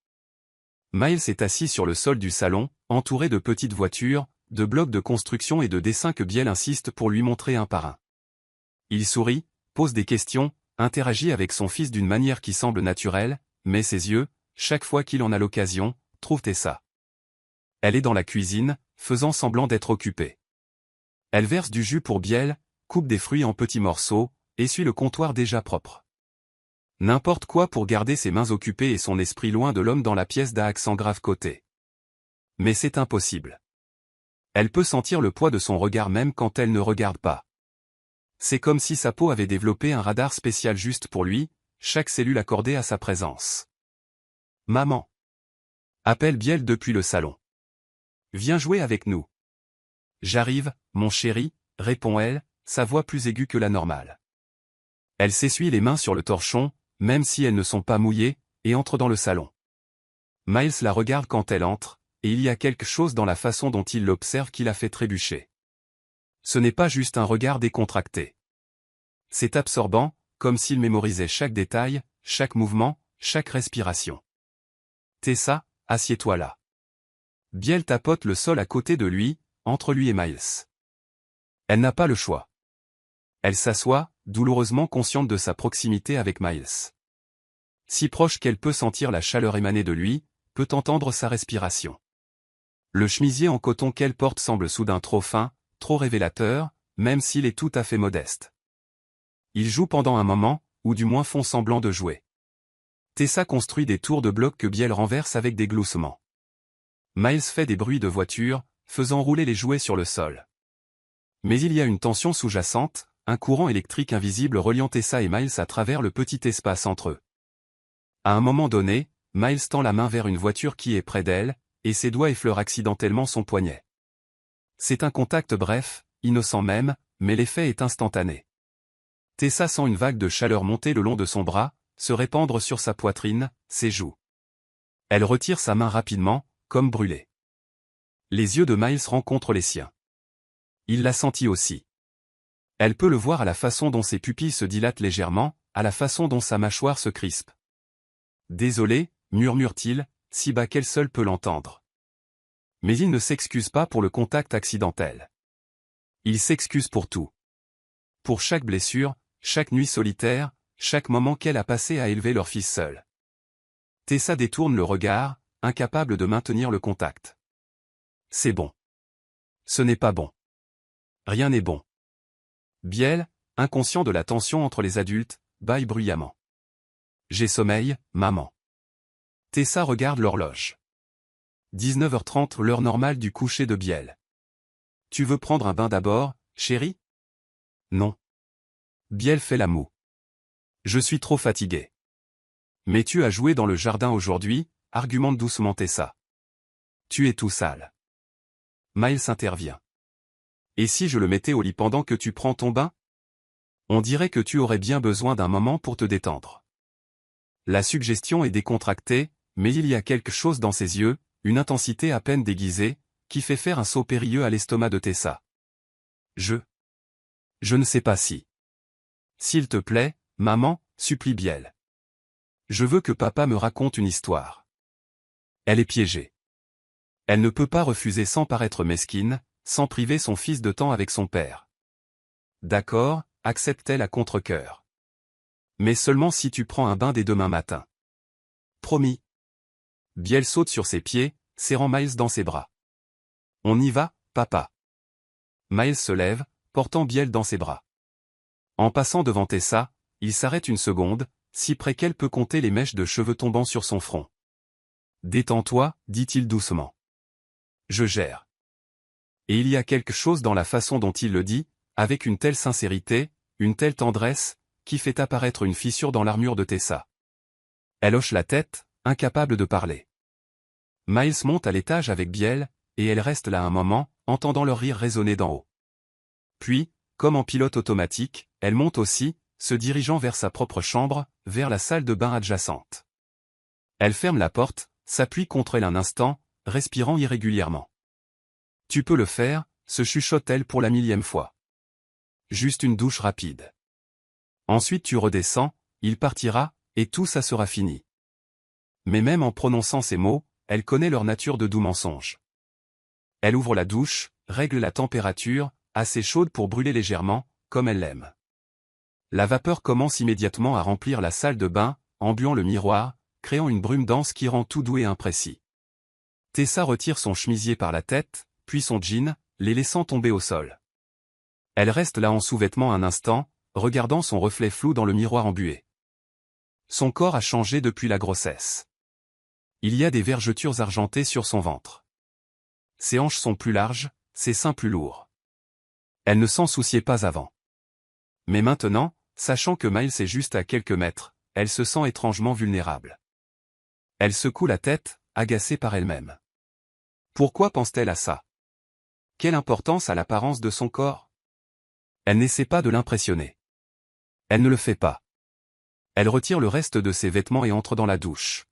Miles est assis sur le sol du salon, entouré de petites voitures, de blocs de construction et de dessins que Biel insiste pour lui montrer un par un. Il sourit, pose des questions, interagit avec son fils d'une manière qui semble naturelle, mais ses yeux, chaque fois qu'il en a l'occasion, trouvent Tessa. Elle est dans la cuisine, faisant semblant d'être occupée. Elle verse du jus pour Biel, coupe des fruits en petits morceaux, essuie le comptoir déjà propre. N'importe quoi pour garder ses mains occupées et son esprit loin de l'homme dans la pièce d'à accent grave côté. Mais c'est impossible. Elle peut sentir le poids de son regard même quand elle ne regarde pas. C'est comme si sa peau avait développé un radar spécial juste pour lui, chaque cellule accordée à sa présence. « Maman !» appelle Biel depuis le salon. « Viens jouer avec nous. »« J'arrive, mon chéri », répond elle, sa voix plus aiguë que la normale. Elle s'essuie les mains sur le torchon, même si elles ne sont pas mouillées, et entre dans le salon. Miles la regarde quand elle entre, et il y a quelque chose dans la façon dont il l'observe qui la fait trébucher. Ce n'est pas juste un regard décontracté. C'est absorbant, comme s'il mémorisait chaque détail, chaque mouvement, chaque respiration. « Tessa, assieds-toi là. » Biel tapote le sol à côté de lui, entre lui et Miles. Elle n'a pas le choix. Elle s'assoit, douloureusement consciente de sa proximité avec Miles. Si proche qu'elle peut sentir la chaleur émaner de lui, peut entendre sa respiration. Le chemisier en coton qu'elle porte semble soudain trop fin, trop révélateur, même s'il est tout à fait modeste. Ils jouent pendant un moment, ou du moins font semblant de jouer. Tessa construit des tours de blocs que Biel renverse avec des gloussements. Miles fait des bruits de voiture, faisant rouler les jouets sur le sol. Mais il y a une tension sous-jacente, un courant électrique invisible reliant Tessa et Miles à travers le petit espace entre eux. À un moment donné, Miles tend la main vers une voiture qui est près d'elle, et ses doigts effleurent accidentellement son poignet. C'est un contact bref, innocent même, mais l'effet est instantané. Tessa sent une vague de chaleur monter le long de son bras, se répandre sur sa poitrine, ses joues. Elle retire sa main rapidement, comme brûlée. Les yeux de Miles rencontrent les siens. Il l'a senti aussi. Elle peut le voir à la façon dont ses pupilles se dilatent légèrement, à la façon dont sa mâchoire se crispe. « Désolé », murmure-t-il, si bas qu'elle seule peut l'entendre. Mais il ne s'excuse pas pour le contact accidentel. Il s'excuse pour tout. Pour chaque blessure, chaque nuit solitaire, chaque moment qu'elle a passé à élever leur fils seul. Tessa détourne le regard, incapable de maintenir le contact. C'est bon. Ce n'est pas bon. Rien n'est bon. Biel, inconscient de la tension entre les adultes, bâille bruyamment. J'ai sommeil, maman. Tessa regarde l'horloge. 19h30, l'heure normale du coucher de Biel. Tu veux prendre un bain d'abord, chérie? Non. Biel fait la moue. Je suis trop fatigué. Mais tu as joué dans le jardin aujourd'hui, argumente doucement Tessa. Tu es tout sale. Miles intervient. Et si je le mettais au lit pendant que tu prends ton bain? On dirait que tu aurais bien besoin d'un moment pour te détendre. La suggestion est décontractée, mais il y a quelque chose dans ses yeux, une intensité à peine déguisée, qui fait faire un saut périlleux à l'estomac de Tessa. Je ne sais pas si. S'il te plaît, maman, supplie Biel. Je veux que papa me raconte une histoire. Elle est piégée. Elle ne peut pas refuser sans paraître mesquine, sans priver son fils de temps avec son père. D'accord, accepte-t-elle à contre-cœur. Mais seulement si tu prends un bain dès demain matin. Promis. Biel saute sur ses pieds, serrant Miles dans ses bras. On y va, papa. Miles se lève, portant Biel dans ses bras. En passant devant Tessa, il s'arrête une seconde, si près qu'elle peut compter les mèches de cheveux tombant sur son front. Détends-toi, dit-il doucement. Je gère. Et il y a quelque chose dans la façon dont il le dit, avec une telle sincérité, une telle tendresse, qui fait apparaître une fissure dans l'armure de Tessa. Elle hoche la tête, incapable de parler. Miles monte à l'étage avec Biel, et elle reste là un moment, entendant leur rire résonner d'en haut. Puis, comme en pilote automatique, elle monte aussi, se dirigeant vers sa propre chambre, vers la salle de bain adjacente. Elle ferme la porte, s'appuie contre elle un instant, respirant irrégulièrement. Tu peux le faire, se chuchote-t-elle pour la 1000e fois. Juste une douche rapide. Ensuite tu redescends, il partira, et tout ça sera fini. Mais même en prononçant ces mots, elle connaît leur nature de doux mensonge. Elle ouvre la douche, règle la température, assez chaude pour brûler légèrement, comme elle l'aime. La vapeur commence immédiatement à remplir la salle de bain, embuant le miroir, créant une brume dense qui rend tout doux et imprécis. Tessa retire son chemisier par la tête, puis son jean, les laissant tomber au sol. Elle reste là en sous-vêtements un instant, regardant son reflet flou dans le miroir embué. Son corps a changé depuis la grossesse. Il y a des vergetures argentées sur son ventre. Ses hanches sont plus larges, ses seins plus lourds. Elle ne s'en souciait pas avant. Mais maintenant, sachant que Miles est juste à quelques mètres, elle se sent étrangement vulnérable. Elle secoue la tête, agacée par elle-même. Pourquoi pense-t-elle à ça? Quelle importance a l'apparence de son corps? Elle n'essaie pas de l'impressionner. Elle ne le fait pas. Elle retire le reste de ses vêtements et entre dans la douche.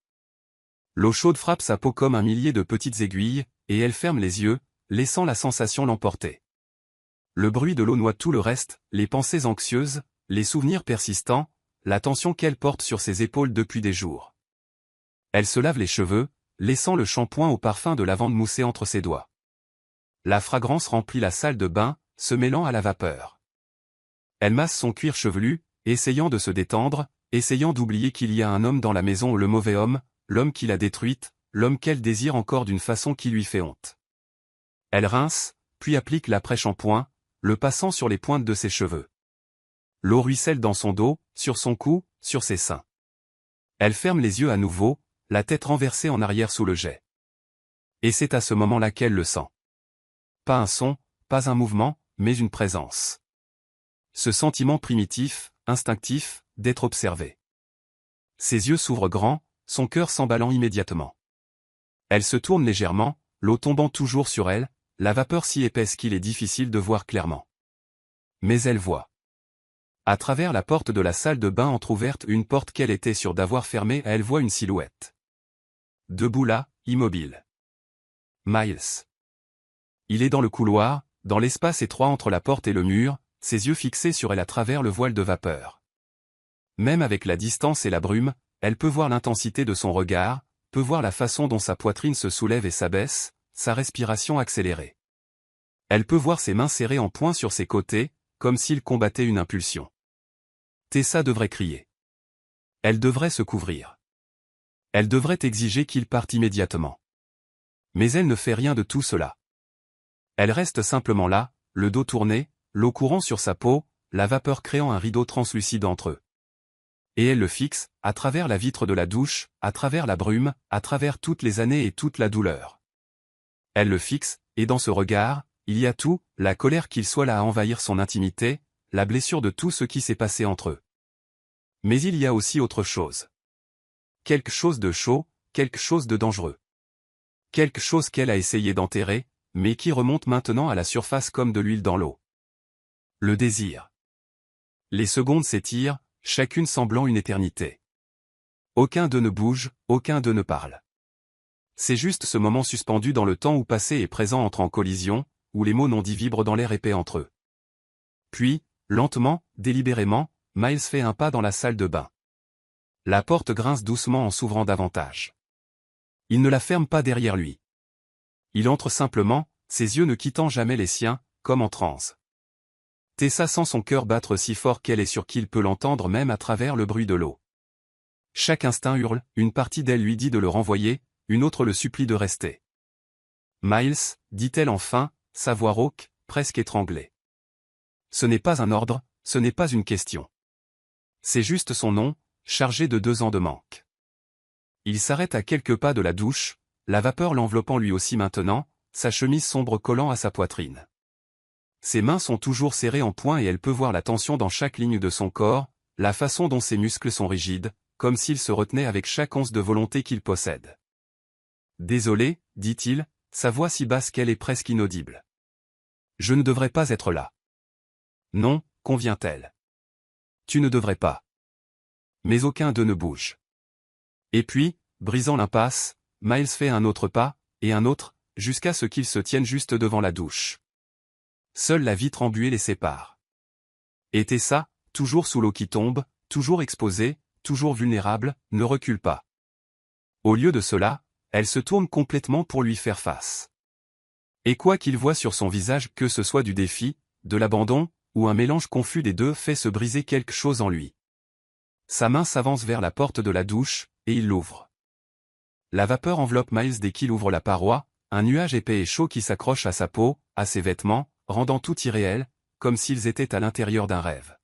L'eau chaude frappe sa peau comme un millier de petites aiguilles, et elle ferme les yeux, laissant la sensation l'emporter. Le bruit de l'eau noie tout le reste, les pensées anxieuses, les souvenirs persistants, la tension qu'elle porte sur ses épaules depuis des jours. Elle se lave les cheveux, laissant le shampoing au parfum de lavande mousser entre ses doigts. La fragrance remplit la salle de bain, se mêlant à la vapeur. Elle masse son cuir chevelu, essayant de se détendre, essayant d'oublier qu'il y a un homme dans la maison, le mauvais homme, l'homme qui l'a détruite, l'homme qu'elle désire encore d'une façon qui lui fait honte. Elle rince, puis applique l'après-shampoing, le passant sur les pointes de ses cheveux. L'eau ruisselle dans son dos, sur son cou, sur ses seins. Elle ferme les yeux à nouveau, la tête renversée en arrière sous le jet. Et c'est à ce moment-là qu'elle le sent. Pas un son, pas un mouvement, mais une présence. Ce sentiment primitif, instinctif, d'être observé. Ses yeux s'ouvrent grands, son cœur s'emballant immédiatement. Elle se tourne légèrement, l'eau tombant toujours sur elle, la vapeur si épaisse qu'il est difficile de voir clairement. Mais elle voit. À travers la porte de la salle de bain entr'ouverte, une porte qu'elle était sûre d'avoir fermée, elle voit une silhouette. Debout là, immobile. Miles. Il est dans le couloir, dans l'espace étroit entre la porte et le mur, ses yeux fixés sur elle à travers le voile de vapeur. Même avec la distance et la brume, elle peut voir l'intensité de son regard, peut voir la façon dont sa poitrine se soulève et s'abaisse, sa respiration accélérée. Elle peut voir ses mains serrées en poing sur ses côtés, comme s'il combattait une impulsion. Tessa devrait crier. Elle devrait se couvrir. Elle devrait exiger qu'il parte immédiatement. Mais elle ne fait rien de tout cela. Elle reste simplement là, le dos tourné, l'eau courant sur sa peau, la vapeur créant un rideau translucide entre eux. Et elle le fixe, à travers la vitre de la douche, à travers la brume, à travers toutes les années et toute la douleur. Elle le fixe, et dans ce regard, il y a tout, la colère qu'il soit là à envahir son intimité, la blessure de tout ce qui s'est passé entre eux. Mais il y a aussi autre chose. Quelque chose de chaud, quelque chose de dangereux. Quelque chose qu'elle a essayé d'enterrer, mais qui remonte maintenant à la surface comme de l'huile dans l'eau. Le désir. Les secondes s'étirent, chacune semblant une éternité. Aucun d'eux ne bouge, aucun d'eux ne parle. C'est juste ce moment suspendu dans le temps où passé et présent entrent en collision, où les mots non dits vibrent dans l'air épais entre eux. Puis, lentement, délibérément, Miles fait un pas dans la salle de bain. La porte grince doucement en s'ouvrant davantage. Il ne la ferme pas derrière lui. Il entre simplement, ses yeux ne quittant jamais les siens, comme en transe. Tessa sent son cœur battre si fort qu'elle est sûre qu'il peut l'entendre même à travers le bruit de l'eau. Chaque instinct hurle, une partie d'elle lui dit de le renvoyer, une autre le supplie de rester. Miles, dit-elle enfin, sa voix rauque, presque étranglée. Ce n'est pas un ordre, ce n'est pas une question. C'est juste son nom, chargé de 2 ans de manque. Il s'arrête à quelques pas de la douche, la vapeur l'enveloppant lui aussi maintenant, sa chemise sombre collant à sa poitrine. Ses mains sont toujours serrées en poing et elle peut voir la tension dans chaque ligne de son corps, la façon dont ses muscles sont rigides, comme s'il se retenait avec chaque once de volonté qu'il possède. Désolé, dit-il, sa voix si basse qu'elle est presque inaudible. Je ne devrais pas être là. Non, convient-elle. Tu ne devrais pas. Mais aucun d'eux ne bouge. Et puis, brisant l'impasse, Miles fait un autre pas, et un autre, jusqu'à ce qu'ils se tiennent juste devant la douche. Seule la vitre embuée les sépare. Et Tessa, toujours sous l'eau qui tombe, toujours exposée, toujours vulnérable, ne recule pas. Au lieu de cela, elle se tourne complètement pour lui faire face. Et quoi qu'il voit sur son visage, que ce soit du défi, de l'abandon, ou un mélange confus des deux, fait se briser quelque chose en lui. Sa main s'avance vers la porte de la douche, et il l'ouvre. La vapeur enveloppe Miles dès qu'il ouvre la paroi, un nuage épais et chaud qui s'accroche à sa peau, à ses vêtements, rendant tout irréel, comme s'ils étaient à l'intérieur d'un rêve.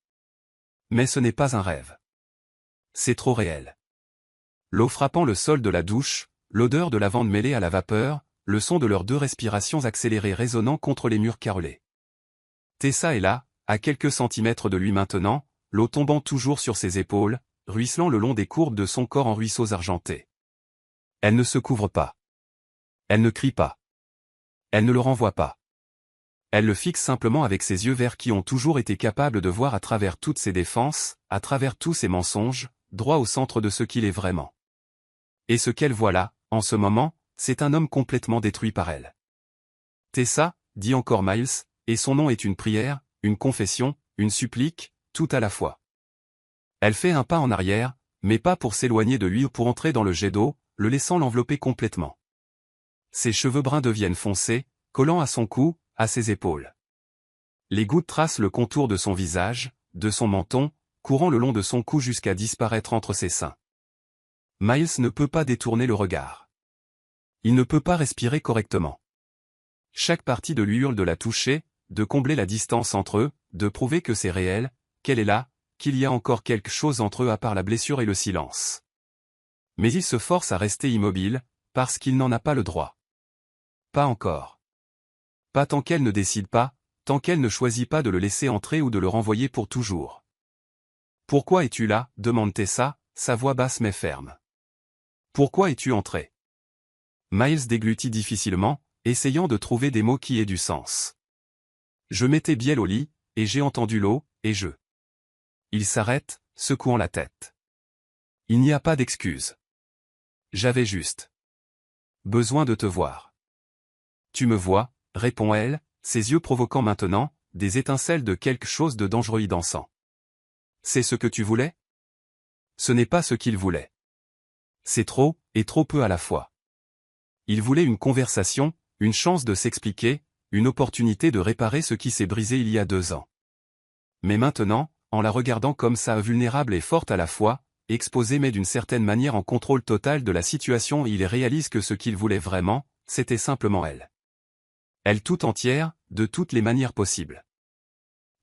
Mais ce n'est pas un rêve. C'est trop réel. L'eau frappant le sol de la douche, l'odeur de lavande mêlée à la vapeur, le son de leurs 2 respirations accélérées résonnant contre les murs carrelés. Tessa est là, à quelques centimètres de lui maintenant, l'eau tombant toujours sur ses épaules, ruisselant le long des courbes de son corps en ruisseaux argentés. Elle ne se couvre pas. Elle ne crie pas. Elle ne le renvoie pas. Elle le fixe simplement avec ses yeux verts qui ont toujours été capables de voir à travers toutes ses défenses, à travers tous ses mensonges, droit au centre de ce qu'il est vraiment. Et ce qu'elle voit là, en ce moment, c'est un homme complètement détruit par elle. Tessa, dit encore Miles, et son nom est une prière, une confession, une supplique, tout à la fois. Elle fait un pas en arrière, mais pas pour s'éloigner de lui ou pour entrer dans le jet d'eau, le laissant l'envelopper complètement. Ses cheveux bruns deviennent foncés, collant à son cou, à ses épaules. Les gouttes tracent le contour de son visage, de son menton, courant le long de son cou jusqu'à disparaître entre ses seins. Miles ne peut pas détourner le regard. Il ne peut pas respirer correctement. Chaque partie de lui hurle de la toucher, de combler la distance entre eux, de prouver que c'est réel, qu'elle est là, qu'il y a encore quelque chose entre eux à part la blessure et le silence. Mais il se force à rester immobile, parce qu'il n'en a pas le droit. Pas encore. Pas tant qu'elle ne décide pas, tant qu'elle ne choisit pas de le laisser entrer ou de le renvoyer pour toujours. « Pourquoi es-tu là » demande Tessa, sa voix basse mais ferme. « Pourquoi es-tu entré » Miles déglutit difficilement, essayant de trouver des mots qui aient du sens. « Je m'étais bielle au lit, et j'ai entendu l'eau, et je... » Il s'arrête, secouant la tête. Il n'y a pas d'excuse. J'avais juste besoin de te voir. Tu me vois, répond elle, ses yeux provoquant maintenant des étincelles de quelque chose de dangereux y dansant. C'est ce que tu voulais ? Ce n'est pas ce qu'il voulait. C'est trop, et trop peu à la fois. Il voulait une conversation, une chance de s'expliquer, une opportunité de réparer ce qui s'est brisé il y a 2 ans. Mais maintenant, en la regardant comme ça vulnérable et forte à la fois, exposée mais d'une certaine manière en contrôle total de la situation, il réalise que ce qu'il voulait vraiment, c'était simplement elle. Elle tout entière, de toutes les manières possibles.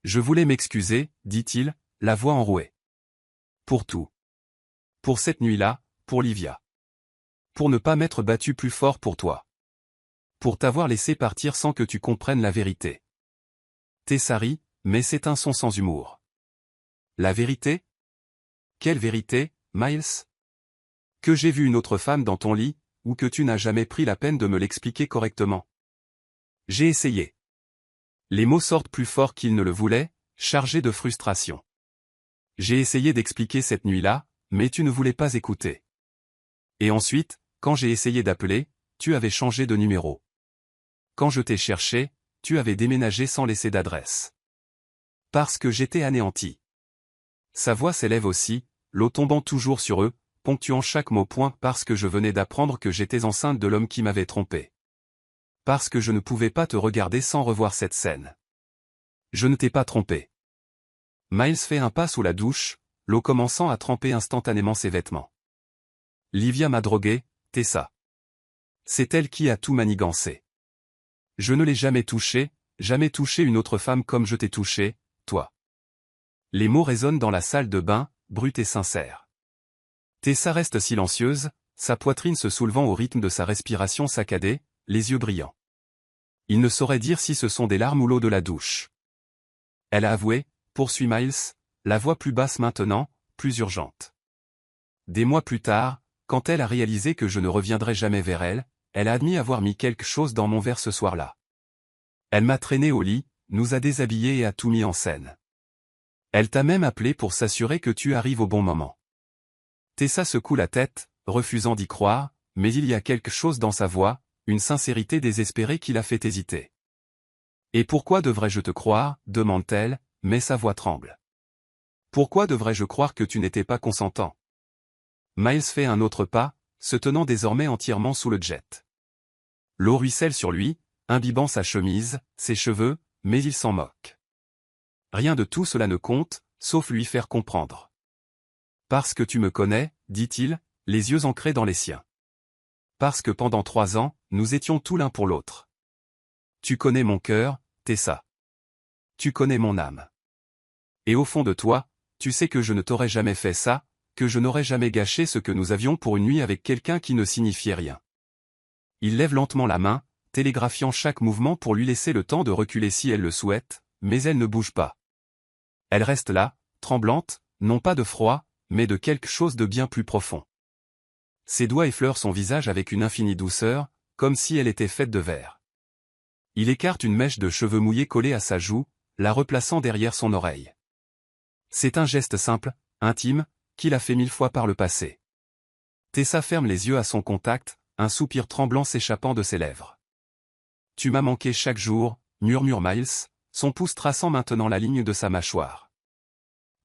Je voulais m'excuser, dit-il, la voix enrouée. Pour tout. Pour cette nuit-là, pour Livia. Pour ne pas m'être battu plus fort pour toi. Pour t'avoir laissé partir sans que tu comprennes la vérité. Tessa rit, mais c'est un son sans humour. La vérité ? Quelle vérité, Miles ? Que j'ai vu une autre femme dans ton lit, ou que tu n'as jamais pris la peine de me l'expliquer correctement. J'ai essayé. Les mots sortent plus fort qu'ils ne le voulaient, chargés de frustration. J'ai essayé d'expliquer cette nuit-là, mais tu ne voulais pas écouter. Et ensuite, quand j'ai essayé d'appeler, tu avais changé de numéro. Quand je t'ai cherché, tu avais déménagé sans laisser d'adresse. Parce que j'étais anéanti. Sa voix s'élève aussi, l'eau tombant toujours sur eux, ponctuant chaque mot point parce que je venais d'apprendre que j'étais enceinte de l'homme qui m'avait trompé. Parce que je ne pouvais pas te regarder sans revoir cette scène. Je ne t'ai pas trompé. Miles fait un pas sous la douche, l'eau commençant à tremper instantanément ses vêtements. Livia m'a drogué, Tessa. C'est elle qui a tout manigancé. Je ne l'ai jamais touché une autre femme comme je t'ai touché, toi. Les mots résonnent dans la salle de bain, bruts et sincères. Tessa reste silencieuse, sa poitrine se soulevant au rythme de sa respiration saccadée, les yeux brillants. Il ne saurait dire si ce sont des larmes ou l'eau de la douche. Elle a avoué, poursuit Miles, la voix plus basse maintenant, plus urgente. Des mois plus tard, quand elle a réalisé que je ne reviendrai jamais vers elle, elle a admis avoir mis quelque chose dans mon verre ce soir-là. Elle m'a traîné au lit, nous a déshabillés et a tout mis en scène. Elle t'a même appelé pour s'assurer que tu arrives au bon moment. Tessa secoue la tête, refusant d'y croire, mais il y a quelque chose dans sa voix, une sincérité désespérée qui la fait hésiter. Et pourquoi devrais-je te croire, demande-t-elle, mais sa voix tremble. Pourquoi devrais-je croire que tu n'étais pas consentant? Miles fait un autre pas, se tenant désormais entièrement sous le jet. L'eau ruisselle sur lui, imbibant sa chemise, ses cheveux, mais il s'en moque. Rien de tout cela ne compte, sauf lui faire comprendre. Parce que tu me connais, dit-il, les yeux ancrés dans les siens. Parce que pendant 3 ans, nous étions tout l'un pour l'autre. Tu connais mon cœur, Tessa. Tu connais mon âme. Et au fond de toi, tu sais que je ne t'aurais jamais fait ça, que je n'aurais jamais gâché ce que nous avions pour une nuit avec quelqu'un qui ne signifiait rien. Il lève lentement la main, télégraphiant chaque mouvement pour lui laisser le temps de reculer si elle le souhaite, mais elle ne bouge pas. Elle reste là, tremblante, non pas de froid, mais de quelque chose de bien plus profond. Ses doigts effleurent son visage avec une infinie douceur, comme si elle était faite de verre. Il écarte une mèche de cheveux mouillés collée à sa joue, la replaçant derrière son oreille. C'est un geste simple, intime, qu'il a fait 1000 fois par le passé. Tessa ferme les yeux à son contact, un soupir tremblant s'échappant de ses lèvres. Tu m'as manqué chaque jour, murmure Miles, son pouce traçant maintenant la ligne de sa mâchoire.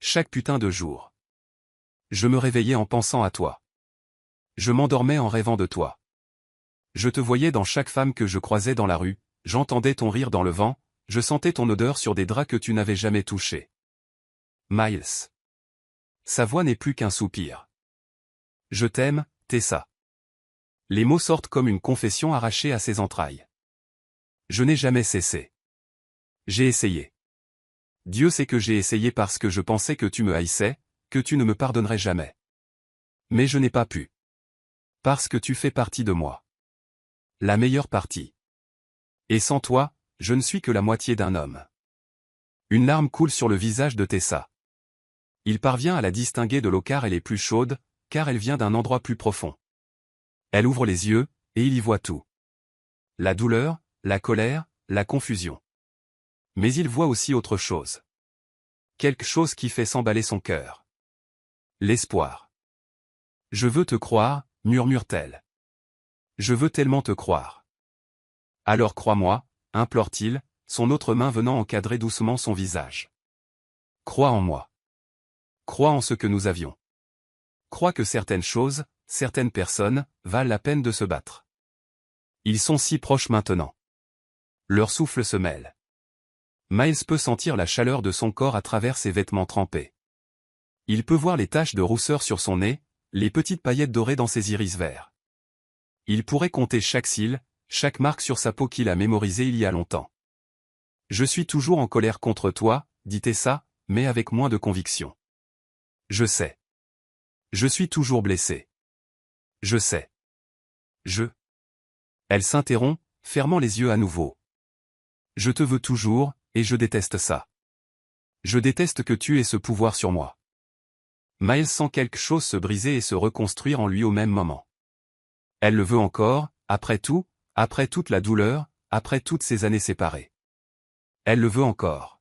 Chaque putain de jour. Je me réveillais en pensant à toi. Je m'endormais en rêvant de toi. Je te voyais dans chaque femme que je croisais dans la rue, j'entendais ton rire dans le vent, je sentais ton odeur sur des draps que tu n'avais jamais touchés. Miles. Sa voix n'est plus qu'un soupir. Je t'aime, Tessa. Les mots sortent comme une confession arrachée à ses entrailles. Je n'ai jamais cessé. J'ai essayé. Dieu sait que j'ai essayé parce que je pensais que tu me haïssais, que tu ne me pardonnerais jamais. Mais je n'ai pas pu. Parce que tu fais partie de moi. La meilleure partie. Et sans toi, je ne suis que la moitié d'un homme. Une larme coule sur le visage de Tessa. Il parvient à la distinguer de l'eau car elle est plus chaude, car elle vient d'un endroit plus profond. Elle ouvre les yeux, et il y voit tout. La douleur, la colère, la confusion. Mais il voit aussi autre chose. Quelque chose qui fait s'emballer son cœur. L'espoir. Je veux te croire, murmure-t-elle. Je veux tellement te croire. Alors crois-moi, implore-t-il, son autre main venant encadrer doucement son visage. Crois en moi. Crois en ce que nous avions. Crois que certaines choses, certaines personnes, valent la peine de se battre. Ils sont si proches maintenant. Leur souffle se mêle. Miles peut sentir la chaleur de son corps à travers ses vêtements trempés. Il peut voir les taches de rousseur sur son nez, les petites paillettes dorées dans ses iris verts. Il pourrait compter chaque cil, chaque marque sur sa peau qu'il a mémorisée il y a longtemps. Je suis toujours en colère contre toi, dit Tessa, mais avec moins de conviction. Je sais. Je suis toujours blessé. Je sais. Elle s'interrompt, fermant les yeux à nouveau. Je te veux toujours, et je déteste ça. Je déteste que tu aies ce pouvoir sur moi. Miles sent quelque chose se briser et se reconstruire en lui au même moment. Elle le veut encore, après tout, après toute la douleur, après toutes ces années séparées. Elle le veut encore.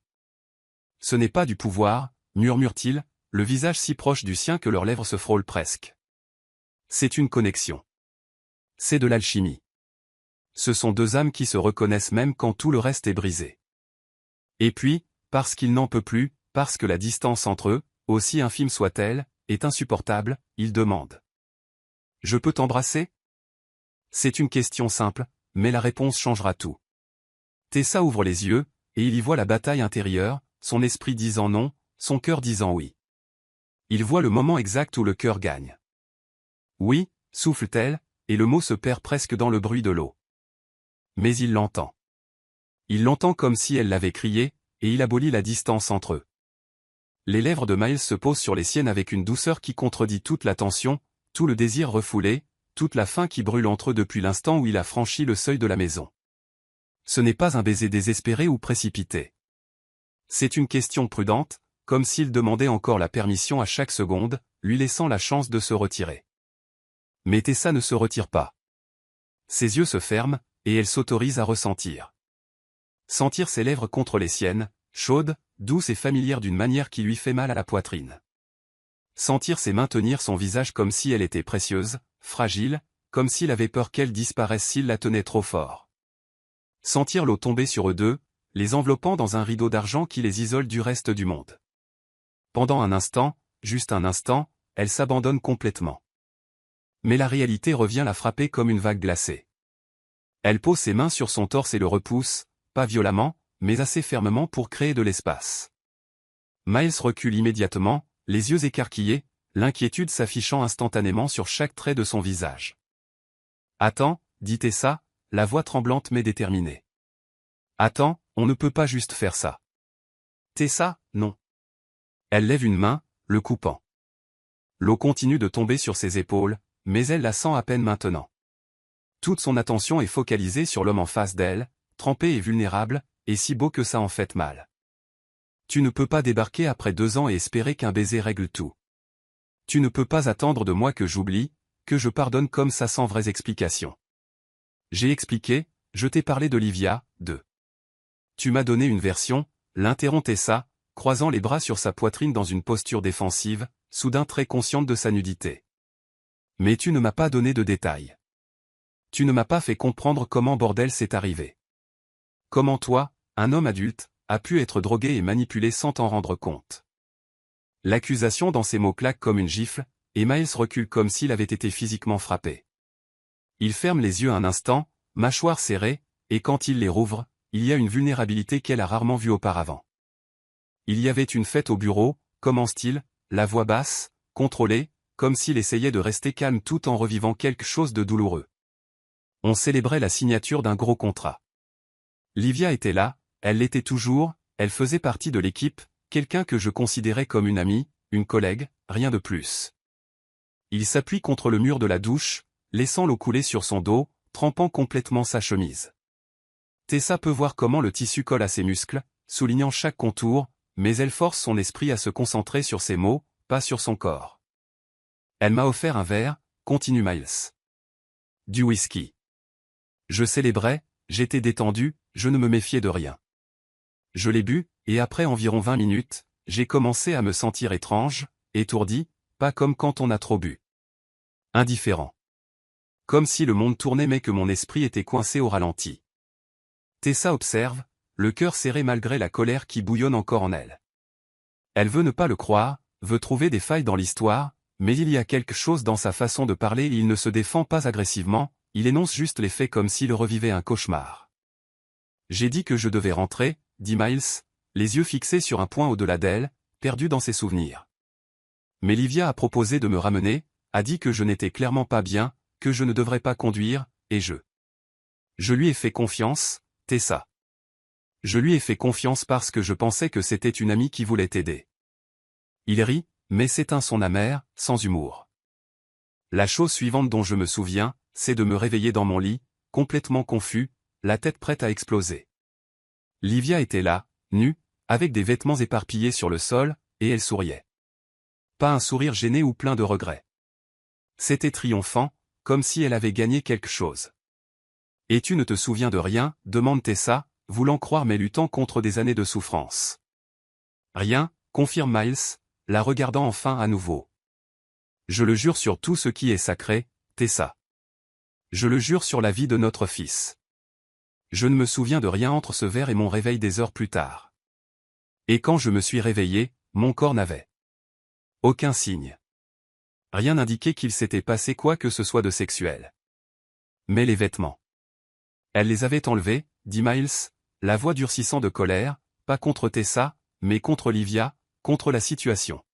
Ce n'est pas du pouvoir, murmure-t-il, le visage si proche du sien que leurs lèvres se frôlent presque. C'est une connexion. C'est de l'alchimie. Ce sont deux âmes qui se reconnaissent même quand tout le reste est brisé. Et puis, parce qu'il n'en peut plus, parce que la distance entre eux, aussi infime soit-elle, est insupportable, il demande. « Je peux t'embrasser » C'est une question simple, mais la réponse changera tout. Tessa ouvre les yeux, et il y voit la bataille intérieure, son esprit disant non, son cœur disant oui. Il voit le moment exact où le cœur gagne. Oui, souffle-t-elle, et le mot se perd presque dans le bruit de l'eau. Mais il l'entend. Il l'entend comme si elle l'avait crié, et il abolit la distance entre eux. Les lèvres de Miles se posent sur les siennes avec une douceur qui contredit toute la tension, tout le désir refoulé, toute la faim qui brûle entre eux depuis l'instant où il a franchi le seuil de la maison. Ce n'est pas un baiser désespéré ou précipité. C'est une question prudente, comme s'il demandait encore la permission à chaque seconde, lui laissant la chance de se retirer. Mais Tessa ne se retire pas. Ses yeux se ferment, et elle s'autorise à ressentir. Sentir ses lèvres contre les siennes, chaudes, douces et familières d'une manière qui lui fait mal à la poitrine. Sentir ses mains tenir son visage comme si elle était précieuse, fragile, comme s'il avait peur qu'elle disparaisse s'il la tenait trop fort. Sentir l'eau tomber sur eux deux, les enveloppant dans un rideau d'argent qui les isole du reste du monde. Pendant un instant, juste un instant, elle s'abandonne complètement. Mais la réalité revient la frapper comme une vague glacée. Elle pose ses mains sur son torse et le repousse, pas violemment, mais assez fermement pour créer de l'espace. Miles recule immédiatement, les yeux écarquillés, l'inquiétude s'affichant instantanément sur chaque trait de son visage. « Attends, dit Tessa, la voix tremblante mais déterminée. « Attends, on ne peut pas juste faire ça. » Tessa, non. Elle lève une main, le coupant. L'eau continue de tomber sur ses épaules, mais elle la sent à peine maintenant. Toute son attention est focalisée sur l'homme en face d'elle, trempé et vulnérable, et si beau que ça en fait mal. Tu ne peux pas débarquer après 2 ans et espérer qu'un baiser règle tout. Tu ne peux pas attendre de moi que j'oublie, que je pardonne comme ça sans vraies explications. J'ai expliqué, je t'ai parlé d'Olivia, de. Tu m'as donné une version, l'interrompt Tessa, croisant les bras sur sa poitrine dans une posture défensive, soudain très consciente de sa nudité. Mais tu ne m'as pas donné de détails. Tu ne m'as pas fait comprendre comment bordel c'est arrivé. Comment toi, un homme adulte, a pu être drogué et manipulé sans t'en rendre compte. L'accusation dans ses mots claque comme une gifle, et Miles recule comme s'il avait été physiquement frappé. Il ferme les yeux un instant, mâchoire serrée, et quand il les rouvre, il y a une vulnérabilité qu'elle a rarement vue auparavant. Il y avait une fête au bureau, commence-t-il, la voix basse, contrôlée, comme s'il essayait de rester calme tout en revivant quelque chose de douloureux. On célébrait la signature d'un gros contrat. Livia était là, elle l'était toujours, elle faisait partie de l'équipe, quelqu'un que je considérais comme une amie, une collègue, rien de plus. Il s'appuie contre le mur de la douche, laissant l'eau couler sur son dos, trempant complètement sa chemise. Tessa peut voir comment le tissu colle à ses muscles, soulignant chaque contour, mais elle force son esprit à se concentrer sur ses mots, pas sur son corps. Elle m'a offert un verre, continue Miles. Du whisky. Je célébrais, j'étais détendu, je ne me méfiais de rien. Je l'ai bu, et après environ 20 minutes, j'ai commencé à me sentir étrange, étourdi, pas comme quand on a trop bu. Indifférent. Comme si le monde tournait mais que mon esprit était coincé au ralenti. Tessa observe, le cœur serré malgré la colère qui bouillonne encore en elle. Elle veut ne pas le croire, veut trouver des failles dans l'histoire, mais il y a quelque chose dans sa façon de parler et il ne se défend pas agressivement, il énonce juste les faits comme s'il revivait un cauchemar. J'ai dit que je devais rentrer, dit Miles, les yeux fixés sur un point au-delà d'elle, perdu dans ses souvenirs. Mais Livia a proposé de me ramener, a dit que je n'étais clairement pas bien, que je ne devrais pas conduire, et je lui ai fait confiance, Tessa. Je lui ai fait confiance parce que je pensais que c'était une amie qui voulait t'aider. Il rit, mais s'éteint son amer, sans humour. La chose suivante dont je me souviens, c'est de me réveiller dans mon lit, complètement confus, la tête prête à exploser. Livia était là, nue, avec des vêtements éparpillés sur le sol, et elle souriait. Pas un sourire gêné ou plein de regrets. C'était triomphant, comme si elle avait gagné quelque chose. « Et tu ne te souviens de rien ?» demande Tessa, voulant croire mais luttant contre des années de souffrance. « Rien », confirme Miles, la regardant enfin à nouveau. Je le jure sur tout ce qui est sacré, Tessa. Je le jure sur la vie de notre fils. Je ne me souviens de rien entre ce verre et mon réveil des heures plus tard. Et quand je me suis réveillé, mon corps n'avait aucun signe. Rien n'indiquait qu'il s'était passé quoi que ce soit de sexuel. Mais les vêtements. Elle les avait enlevés, dit Miles, la voix durcissant de colère, pas contre Tessa, mais contre Livia, contre la situation.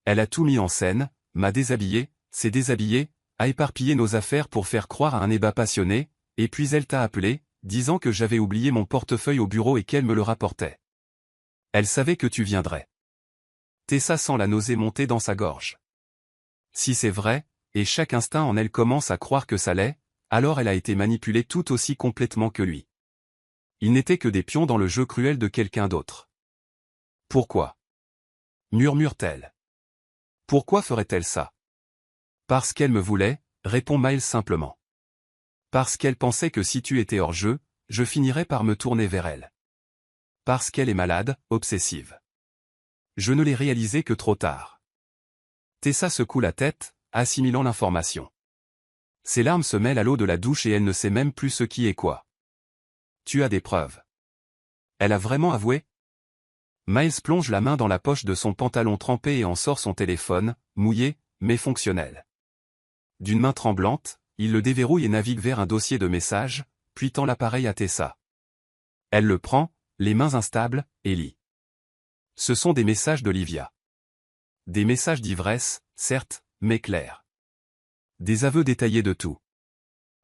Elle a tout mis en scène, m'a déshabillé, s'est déshabillée, a éparpillé nos affaires pour faire croire à un ébat passionné, et puis elle t'a appelé, disant que j'avais oublié mon portefeuille au bureau et qu'elle me le rapportait. Elle savait que tu viendrais. Tessa sent la nausée monter dans sa gorge. Si c'est vrai, et chaque instinct en elle commence à croire que ça l'est, alors elle a été manipulée tout aussi complètement que lui. Ils n'étaient que des pions dans le jeu cruel de quelqu'un d'autre. Pourquoi? Murmure-t-elle. Pourquoi ferait-elle ça? Parce qu'elle me voulait, répond Miles simplement. Parce qu'elle pensait que si tu étais hors jeu, je finirais par me tourner vers elle. Parce qu'elle est malade, obsessive. Je ne l'ai réalisé que trop tard. Tessa secoue la tête, assimilant l'information. Ses larmes se mêlent à l'eau de la douche et elle ne sait même plus ce qui est quoi. Tu as des preuves. Elle a vraiment avoué? Miles plonge la main dans la poche de son pantalon trempé et en sort son téléphone, mouillé, mais fonctionnel. D'une main tremblante, il le déverrouille et navigue vers un dossier de messages, puis tend l'appareil à Tessa. Elle le prend, les mains instables, et lit. Ce sont des messages d'Olivia. Des messages d'ivresse, certes, mais clairs. Des aveux détaillés de tout.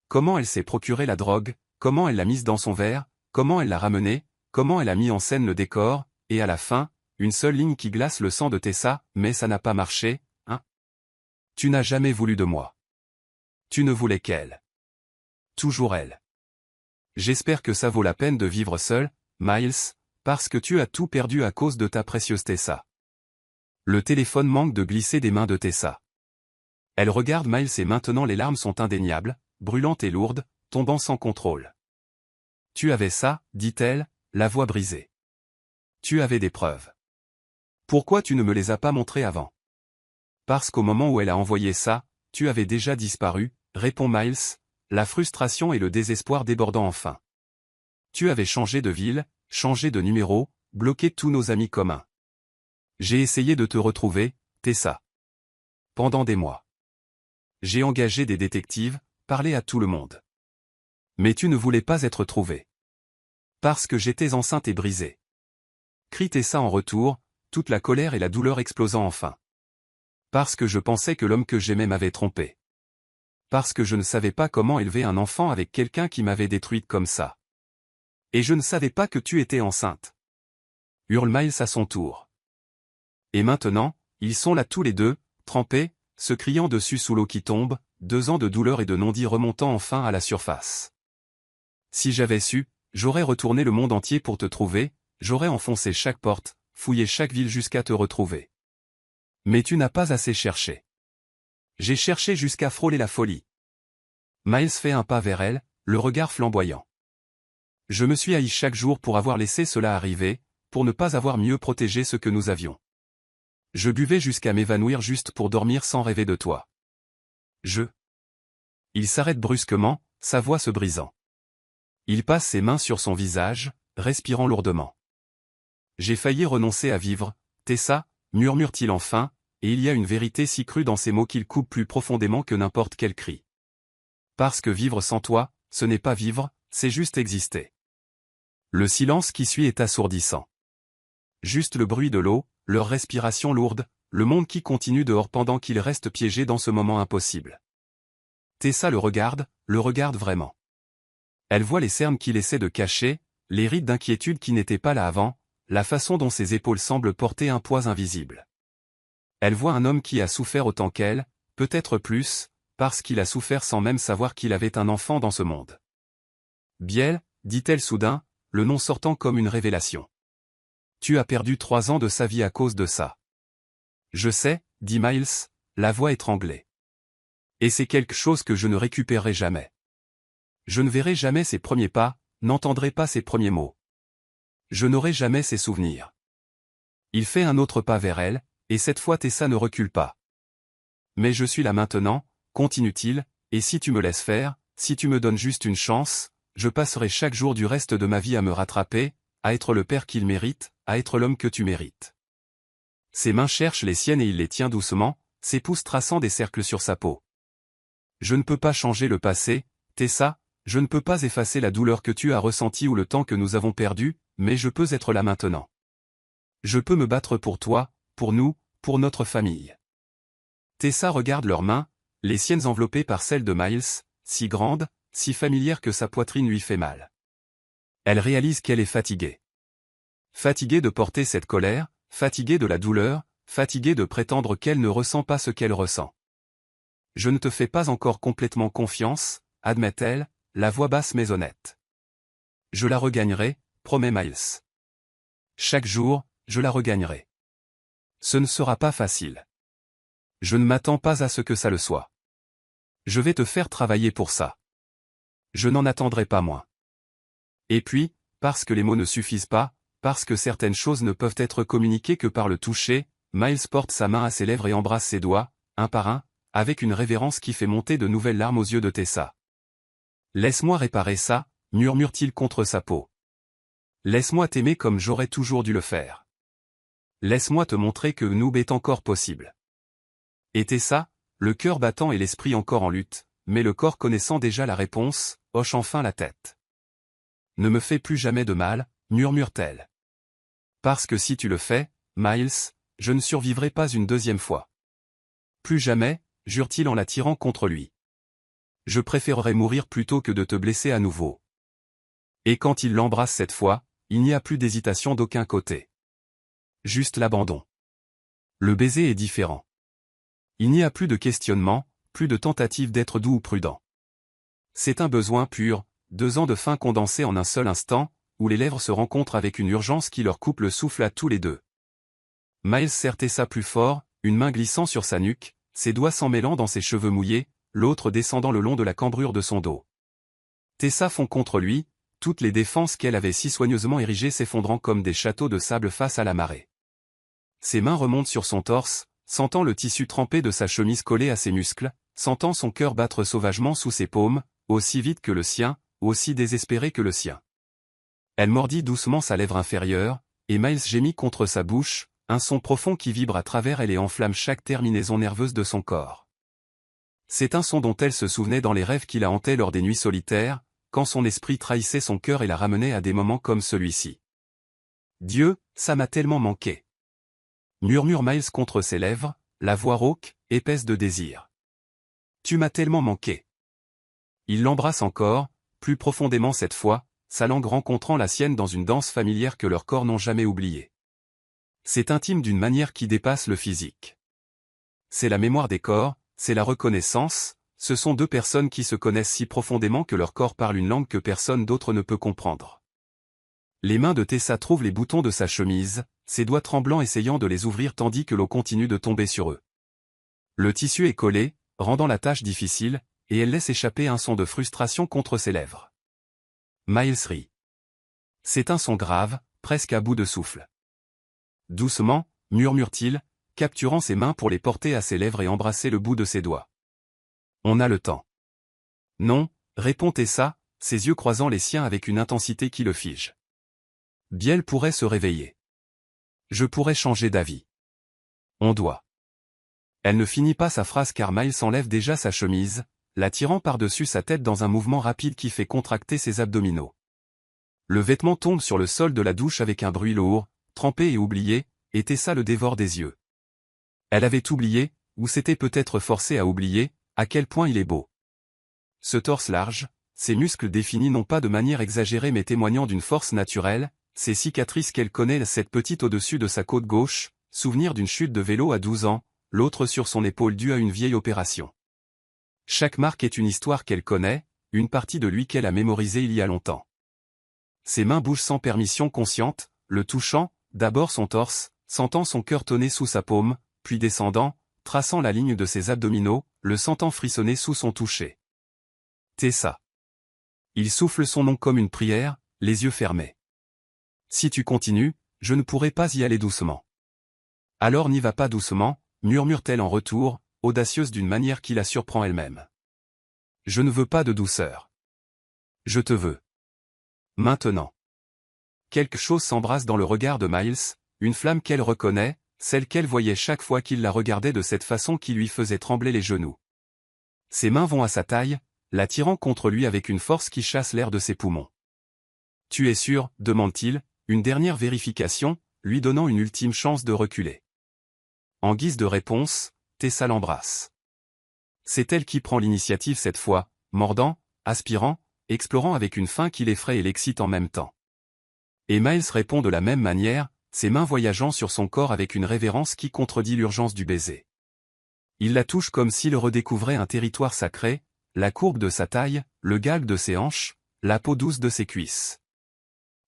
Comment elle s'est procuré la drogue, comment elle l'a mise dans son verre, comment elle l'a ramenée, comment elle a mis en scène le décor, et à la fin, une seule ligne qui glace le sang de Tessa, mais ça n'a pas marché, hein? Tu n'as jamais voulu de moi. Tu ne voulais qu'elle. Toujours elle. J'espère que ça vaut la peine de vivre seul, Miles, parce que tu as tout perdu à cause de ta précieuse Tessa. Le téléphone manque de glisser des mains de Tessa. Elle regarde Miles et maintenant les larmes sont indéniables, brûlantes et lourdes, tombant sans contrôle. Tu avais ça, dit-elle, la voix brisée. Tu avais des preuves. Pourquoi tu ne me les as pas montrées avant? Parce qu'au moment où elle a envoyé ça, tu avais déjà disparu, répond Miles, la frustration et le désespoir débordant enfin. Tu avais changé de ville, changé de numéro, bloqué tous nos amis communs. J'ai essayé de te retrouver, Tessa. Pendant des mois. J'ai engagé des détectives, parlé à tout le monde. Mais tu ne voulais pas être trouvée. Parce que j'étais enceinte et brisée. Crie Tessa en retour, toute la colère et la douleur explosant enfin. Parce que je pensais que l'homme que j'aimais m'avait trompé. Parce que je ne savais pas comment élever un enfant avec quelqu'un qui m'avait détruite comme ça. Et je ne savais pas que tu étais enceinte. Hurle Miles à son tour. Et maintenant, ils sont là tous les deux, trempés, se criant dessus sous l'eau qui tombe, 2 ans de douleur et de non-dit remontant enfin à la surface. Si j'avais su, j'aurais retourné le monde entier pour te trouver, j'aurais enfoncé chaque porte, fouillé chaque ville jusqu'à te retrouver. Mais tu n'as pas assez cherché. J'ai cherché jusqu'à frôler la folie. Miles fait un pas vers elle, le regard flamboyant. Je me suis haï chaque jour pour avoir laissé cela arriver, pour ne pas avoir mieux protégé ce que nous avions. Je buvais jusqu'à m'évanouir juste pour dormir sans rêver de toi. Il s'arrête brusquement, sa voix se brisant. Il passe ses mains sur son visage, respirant lourdement. J'ai failli renoncer à vivre, Tessa, murmure-t-il enfin, et il y a une vérité si crue dans ces mots qu'il coupe plus profondément que n'importe quel cri. Parce que vivre sans toi, ce n'est pas vivre, c'est juste exister. Le silence qui suit est assourdissant. Juste le bruit de l'eau, leur respiration lourde, le monde qui continue dehors pendant qu'il reste piégé dans ce moment impossible. Tessa le regarde vraiment. Elle voit les cernes qu'il essaie de cacher, les rides d'inquiétude qui n'étaient pas là avant, la façon dont ses épaules semblent porter un poids invisible. Elle voit un homme qui a souffert autant qu'elle, peut-être plus, parce qu'il a souffert sans même savoir qu'il avait un enfant dans ce monde. Biel, dit-elle soudain, le nom sortant comme une révélation. Tu as perdu 3 ans de sa vie à cause de ça. Je sais, dit Miles, la voix étranglée. Et c'est quelque chose que je ne récupérerai jamais. Je ne verrai jamais ses premiers pas, n'entendrai pas ses premiers mots. Je n'aurai jamais ses souvenirs. Il fait un autre pas vers elle, et cette fois Tessa ne recule pas. Mais je suis là maintenant, continue-t-il, et si tu me laisses faire, si tu me donnes juste une chance, je passerai chaque jour du reste de ma vie à me rattraper, à être le père qu'il mérite, à être l'homme que tu mérites. Ses mains cherchent les siennes et il les tient doucement, ses pouces traçant des cercles sur sa peau. Je ne peux pas changer le passé, Tessa, je ne peux pas effacer la douleur que tu as ressentie ou le temps que nous avons perdu, mais je peux être là maintenant. Je peux me battre pour toi, pour nous, pour notre famille. Tessa regarde leurs mains, les siennes enveloppées par celles de Miles, si grandes, si familières que sa poitrine lui fait mal. Elle réalise qu'elle est fatiguée. Fatiguée de porter cette colère, fatiguée de la douleur, fatiguée de prétendre qu'elle ne ressent pas ce qu'elle ressent. Je ne te fais pas encore complètement confiance, admet-elle, la voix basse mais honnête. Je la regagnerai, promet Miles. Chaque jour, je la regagnerai. Ce ne sera pas facile. Je ne m'attends pas à ce que ça le soit. Je vais te faire travailler pour ça. Je n'en attendrai pas moins. Et puis, parce que les mots ne suffisent pas, parce que certaines choses ne peuvent être communiquées que par le toucher, Miles porte sa main à ses lèvres et embrasse ses doigts, un par un, avec une révérence qui fait monter de nouvelles larmes aux yeux de Tessa. Laisse-moi réparer ça, murmure-t-il contre sa peau. Laisse-moi t'aimer comme j'aurais toujours dû le faire. Laisse-moi te montrer que Noob est encore possible. Et Tessa, le cœur battant et l'esprit encore en lutte, mais le corps connaissant déjà la réponse, hoche enfin la tête. Ne me fais plus jamais de mal, murmure-t-elle. Parce que si tu le fais, Miles, je ne survivrai pas une deuxième fois. Plus jamais, jure-t-il en la tirant contre lui. Je préférerais mourir plutôt que de te blesser à nouveau. Et quand il l'embrasse cette fois, il n'y a plus d'hésitation d'aucun côté. Juste l'abandon. Le baiser est différent. Il n'y a plus de questionnement, plus de tentative d'être doux ou prudent. C'est un besoin pur, 2 ans de faim condensés en un seul instant, où les lèvres se rencontrent avec une urgence qui leur coupe le souffle à tous les deux. Miles serre Tessa plus fort, une main glissant sur sa nuque, ses doigts s'en mêlant dans ses cheveux mouillés, l'autre descendant le long de la cambrure de son dos. Tessa fond contre lui, toutes les défenses qu'elle avait si soigneusement érigées s'effondrant comme des châteaux de sable face à la marée. Ses mains remontent sur son torse, sentant le tissu trempé de sa chemise collé à ses muscles, sentant son cœur battre sauvagement sous ses paumes, aussi vite que le sien, aussi désespéré que le sien. Elle mordit doucement sa lèvre inférieure, et Miles gémit contre sa bouche, un son profond qui vibre à travers elle et enflamme chaque terminaison nerveuse de son corps. C'est un son dont elle se souvenait dans les rêves qui la hantaient lors des nuits solitaires, quand son esprit trahissait son cœur et la ramenait à des moments comme celui-ci. Dieu, ça m'a tellement manqué. Murmure Miles contre ses lèvres, la voix rauque, épaisse de désir. Tu m'as tellement manqué. Il l'embrasse encore, plus profondément cette fois, sa langue rencontrant la sienne dans une danse familière que leurs corps n'ont jamais oubliée. C'est intime d'une manière qui dépasse le physique. C'est la mémoire des corps, c'est la reconnaissance, ce sont 2 personnes qui se connaissent si profondément que leur corps parle une langue que personne d'autre ne peut comprendre. Les mains de Tessa trouvent les boutons de sa chemise, ses doigts tremblants essayant de les ouvrir tandis que l'eau continue de tomber sur eux. Le tissu est collé, rendant la tâche difficile, et elle laisse échapper un son de frustration contre ses lèvres. Miles rit. C'est un son grave, presque à bout de souffle. Doucement, murmure-t-il, capturant ses mains pour les porter à ses lèvres et embrasser le bout de ses doigts. On a le temps. Non, répond Tessa, ses yeux croisant les siens avec une intensité qui le fige. Biel pourrait se réveiller. Je pourrais changer d'avis. On doit. Elle ne finit pas sa phrase car Miles enlève déjà sa chemise, la tirant par-dessus sa tête dans un mouvement rapide qui fait contracter ses abdominaux. Le vêtement tombe sur le sol de la douche avec un bruit lourd, trempé et oublié, et Tessa le dévore des yeux. Elle avait oublié, ou s'était peut-être forcée à oublier, à quel point il est beau. Ce torse large, ses muscles définis non pas de manière exagérée mais témoignant d'une force naturelle, ces cicatrices qu'elle connaît cette petite au-dessus de sa côte gauche, souvenir d'une chute de vélo à 12 ans, l'autre sur son épaule due à une vieille opération. Chaque marque est une histoire qu'elle connaît, une partie de lui qu'elle a mémorisée il y a longtemps. Ses mains bougent sans permission consciente, le touchant, d'abord son torse, sentant son cœur tonner sous sa paume, puis descendant, traçant la ligne de ses abdominaux, le sentant frissonner sous son toucher. Tessa. Il souffle son nom comme une prière, les yeux fermés. Si tu continues, je ne pourrai pas y aller doucement. Alors n'y va pas doucement, murmure-t-elle en retour, audacieuse d'une manière qui la surprend elle-même. Je ne veux pas de douceur. Je te veux. Maintenant. Quelque chose s'embrasse dans le regard de Miles, une flamme qu'elle reconnaît, celle qu'elle voyait chaque fois qu'il la regardait de cette façon qui lui faisait trembler les genoux. Ses mains vont à sa taille, l'attirant contre lui avec une force qui chasse l'air de ses poumons. « Tu es sûr ?» demande-t-il, une dernière vérification, lui donnant une ultime chance de reculer. En guise de réponse, Tessa l'embrasse. C'est elle qui prend l'initiative cette fois, mordant, aspirant, explorant avec une faim qui l'effraie et l'excite en même temps. Et Miles répond de la même manière, ses mains voyageant sur son corps avec une révérence qui contredit l'urgence du baiser. Il la touche comme s'il redécouvrait un territoire sacré, la courbe de sa taille, le galbe de ses hanches, la peau douce de ses cuisses.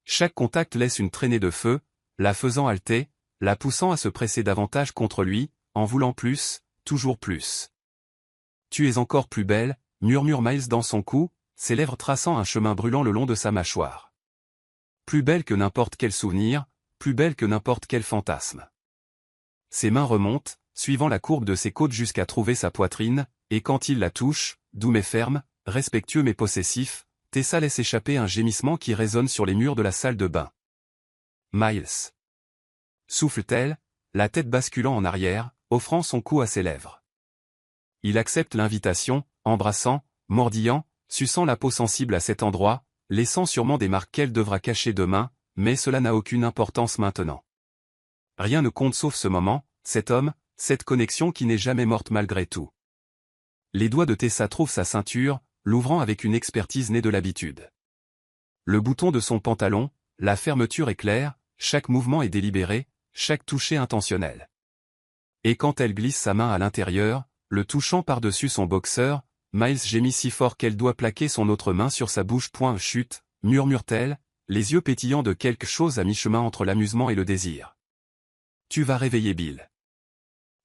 Chaque contact laisse une traînée de feu, la faisant halter, la poussant à se presser davantage contre lui, en voulant plus, toujours plus. « Tu es encore plus belle », murmure Miles dans son cou, ses lèvres traçant un chemin brûlant le long de sa mâchoire. Plus belle que n'importe quel souvenir, plus belle que n'importe quel fantasme. Ses mains remontent, suivant la courbe de ses côtes jusqu'à trouver sa poitrine, et quand il la touche, doux mais ferme, respectueux mais possessif, Tessa laisse échapper un gémissement qui résonne sur les murs de la salle de bain. Miles. Souffle-t-elle, la tête basculant en arrière, offrant son cou à ses lèvres. Il accepte l'invitation, embrassant, mordillant, suçant la peau sensible à cet endroit, laissant sûrement des marques qu'elle devra cacher demain, mais cela n'a aucune importance maintenant. Rien ne compte sauf ce moment, cet homme, cette connexion qui n'est jamais morte malgré tout. Les doigts de Tessa trouvent sa ceinture, l'ouvrant avec une expertise née de l'habitude. Le bouton de son pantalon, la fermeture est claire, chaque mouvement est délibéré, chaque toucher intentionnel. Et quand elle glisse sa main à l'intérieur, le touchant par-dessus son boxeur, Miles gémit si fort qu'elle doit plaquer son autre main sur sa bouche. Chut, murmure-t-elle, les yeux pétillants de quelque chose à mi-chemin entre l'amusement et le désir. Tu vas réveiller Bill.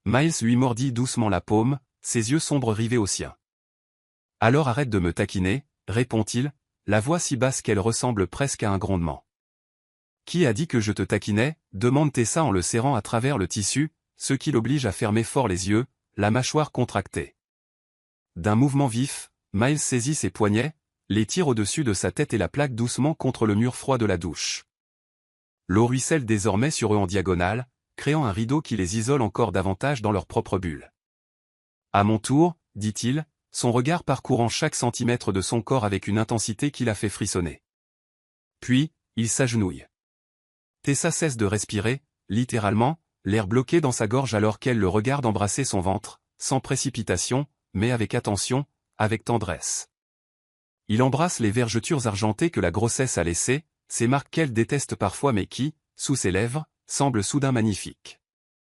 Miles lui mordit doucement la paume, ses yeux sombres rivés aux siens. Alors arrête de me taquiner, répond-il, la voix si basse qu'elle ressemble presque à un grondement. Qui a dit que je te taquinais, demande Tessa en le serrant à travers le tissu, ce qui l'oblige à fermer fort les yeux, la mâchoire contractée. D'un mouvement vif, Miles saisit ses poignets, les tire au-dessus de sa tête et la plaque doucement contre le mur froid de la douche. L'eau ruisselle désormais sur eux en diagonale, créant un rideau qui les isole encore davantage dans leur propre bulle. À mon tour, dit-il, son regard parcourant chaque centimètre de son corps avec une intensité qui la fait frissonner. Puis, il s'agenouille. Tessa cesse de respirer, littéralement, l'air bloqué dans sa gorge alors qu'elle le regarde embrasser son ventre, sans précipitation, mais avec attention, avec tendresse. Il embrasse les vergetures argentées que la grossesse a laissées, ces marques qu'elle déteste parfois mais qui, sous ses lèvres, semblent soudain magnifiques.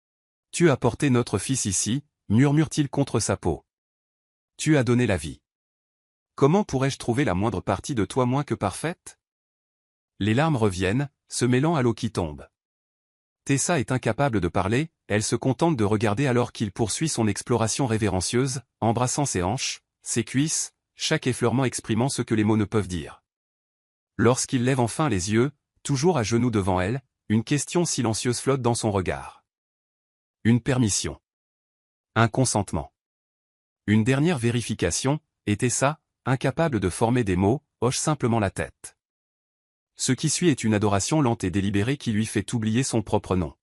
« Tu as porté notre fils ici », murmure-t-il contre sa peau. « Tu as donné la vie. Comment pourrais-je trouver la moindre partie de toi moins que parfaite ?» Les larmes reviennent, se mêlant à l'eau qui tombe. Tessa est incapable de parler, elle se contente de regarder alors qu'il poursuit son exploration révérencieuse, embrassant ses hanches, ses cuisses, chaque effleurement exprimant ce que les mots ne peuvent dire. Lorsqu'il lève enfin les yeux, toujours à genoux devant elle, une question silencieuse flotte dans son regard. Une permission. Un consentement. Une dernière vérification, et Tessa, incapable de former des mots, hoche simplement la tête. Ce qui suit est une adoration lente et délibérée qui lui fait oublier son propre nom.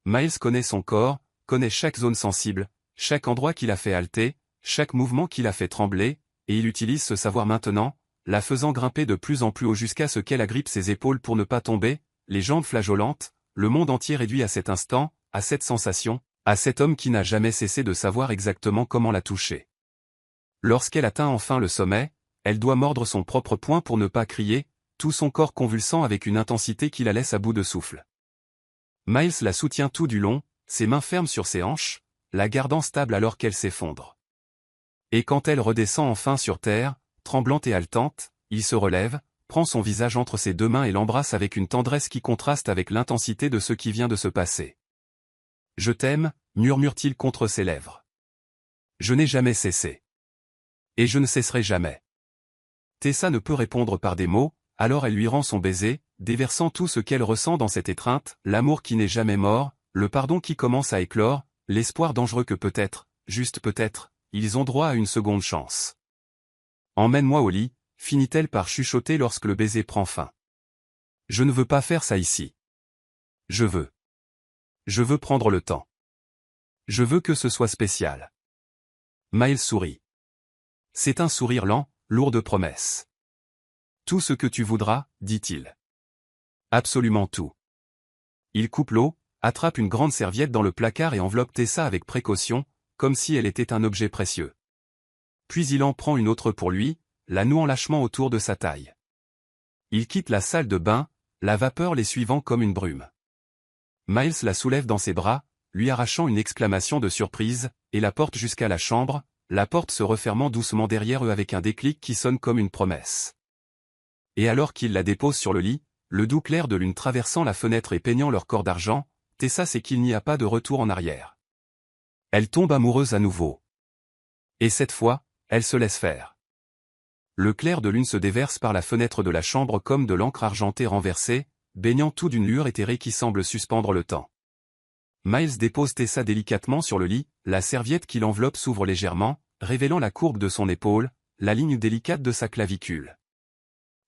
Miles connaît son corps, connaît chaque zone sensible, chaque endroit qui l'a fait halter, chaque mouvement qui l'a fait trembler, et il utilise ce savoir maintenant, la faisant grimper de plus en plus haut jusqu'à ce qu'elle agrippe ses épaules pour ne pas tomber, les jambes flageolantes, le monde entier réduit à cet instant, à cette sensation, à cet homme qui n'a jamais cessé de savoir exactement comment la toucher. Lorsqu'elle atteint enfin le sommet, elle doit mordre son propre poing pour ne pas crier, tout son corps convulsant avec une intensité qui la laisse à bout de souffle. Miles la soutient tout du long, ses mains fermes sur ses hanches, la gardant stable alors qu'elle s'effondre. Et quand elle redescend enfin sur terre, tremblante et haletante, il se relève, prend son visage entre ses deux mains et l'embrasse avec une tendresse qui contraste avec l'intensité de ce qui vient de se passer. « Je t'aime », murmure-t-il contre ses lèvres. « Je n'ai jamais cessé. Et je ne cesserai jamais. » Tessa ne peut répondre par des mots, alors elle lui rend son baiser, déversant tout ce qu'elle ressent dans cette étreinte, l'amour qui n'est jamais mort, le pardon qui commence à éclore, l'espoir dangereux que peut-être, juste peut-être, ils ont droit à une seconde chance. Emmène-moi au lit, finit-elle par chuchoter lorsque le baiser prend fin. Je ne veux pas faire ça ici. Je veux prendre le temps. Je veux que ce soit spécial. Miles sourit. C'est un sourire lent, lourd de promesses. Tout ce que tu voudras, dit-il. Absolument tout. Il coupe l'eau, attrape une grande serviette dans le placard et enveloppe Tessa avec précaution, comme si elle était un objet précieux. Puis il en prend une autre pour lui, la nouant lâchement autour de sa taille. Il quitte la salle de bain, la vapeur les suivant comme une brume. Miles la soulève dans ses bras, lui arrachant une exclamation de surprise, et la porte jusqu'à la chambre, la porte se refermant doucement derrière eux avec un déclic qui sonne comme une promesse. Et alors qu'il la dépose sur le lit, le doux clair de lune traversant la fenêtre et peignant leur corps d'argent, Tessa sait qu'il n'y a pas de retour en arrière. Elle tombe amoureuse à nouveau. Et cette fois, elle se laisse faire. Le clair de lune se déverse par la fenêtre de la chambre comme de l'encre argentée renversée, baignant tout d'une lueur éthérée qui semble suspendre le temps. Miles dépose Tessa délicatement sur le lit, la serviette qui l'enveloppe s'ouvre légèrement, révélant la courbe de son épaule, la ligne délicate de sa clavicule.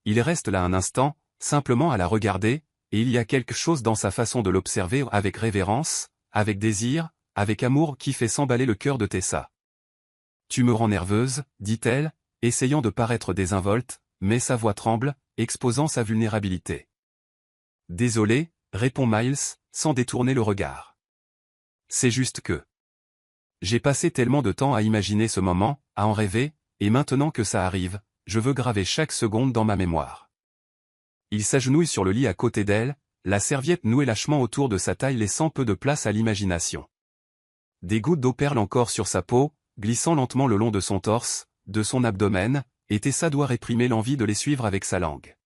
Il reste là un instant, simplement à la regarder, et il y a quelque chose dans sa façon de l'observer avec révérence, avec désir, avec amour qui fait s'emballer le cœur de Tessa. Tu me rends nerveuse, dit-elle, essayant de paraître désinvolte, mais sa voix tremble, exposant sa vulnérabilité. Désolé, répond Miles, sans détourner le regard. C'est juste que j'ai passé tellement de temps à imaginer ce moment, à en rêver, et maintenant que ça arrive, je veux graver chaque seconde dans ma mémoire. Il s'agenouille sur le lit à côté d'elle, la serviette nouée lâchement autour de sa taille laissant peu de place à l'imagination. Des gouttes d'eau perlent encore sur sa peau, glissant lentement le long de son torse, de son abdomen, et Tessa doit réprimer l'envie de les suivre avec sa langue.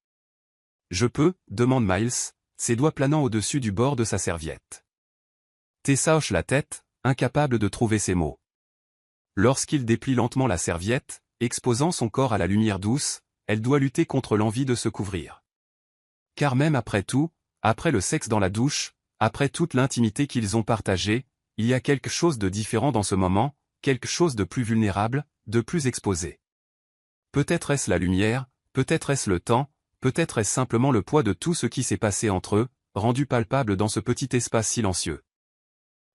Je peux, demande Miles, ses doigts planant au-dessus du bord de sa serviette. Tessa hoche la tête, incapable de trouver ses mots. Lorsqu'il déplie lentement la serviette, exposant son corps à la lumière douce, elle doit lutter contre l'envie de se couvrir. Car même après tout, après le sexe dans la douche, après toute l'intimité qu'ils ont partagée, il y a quelque chose de différent dans ce moment, quelque chose de plus vulnérable, de plus exposé. Peut-être est-ce la lumière, peut-être est-ce le temps, peut-être est-ce simplement le poids de tout ce qui s'est passé entre eux, rendu palpable dans ce petit espace silencieux.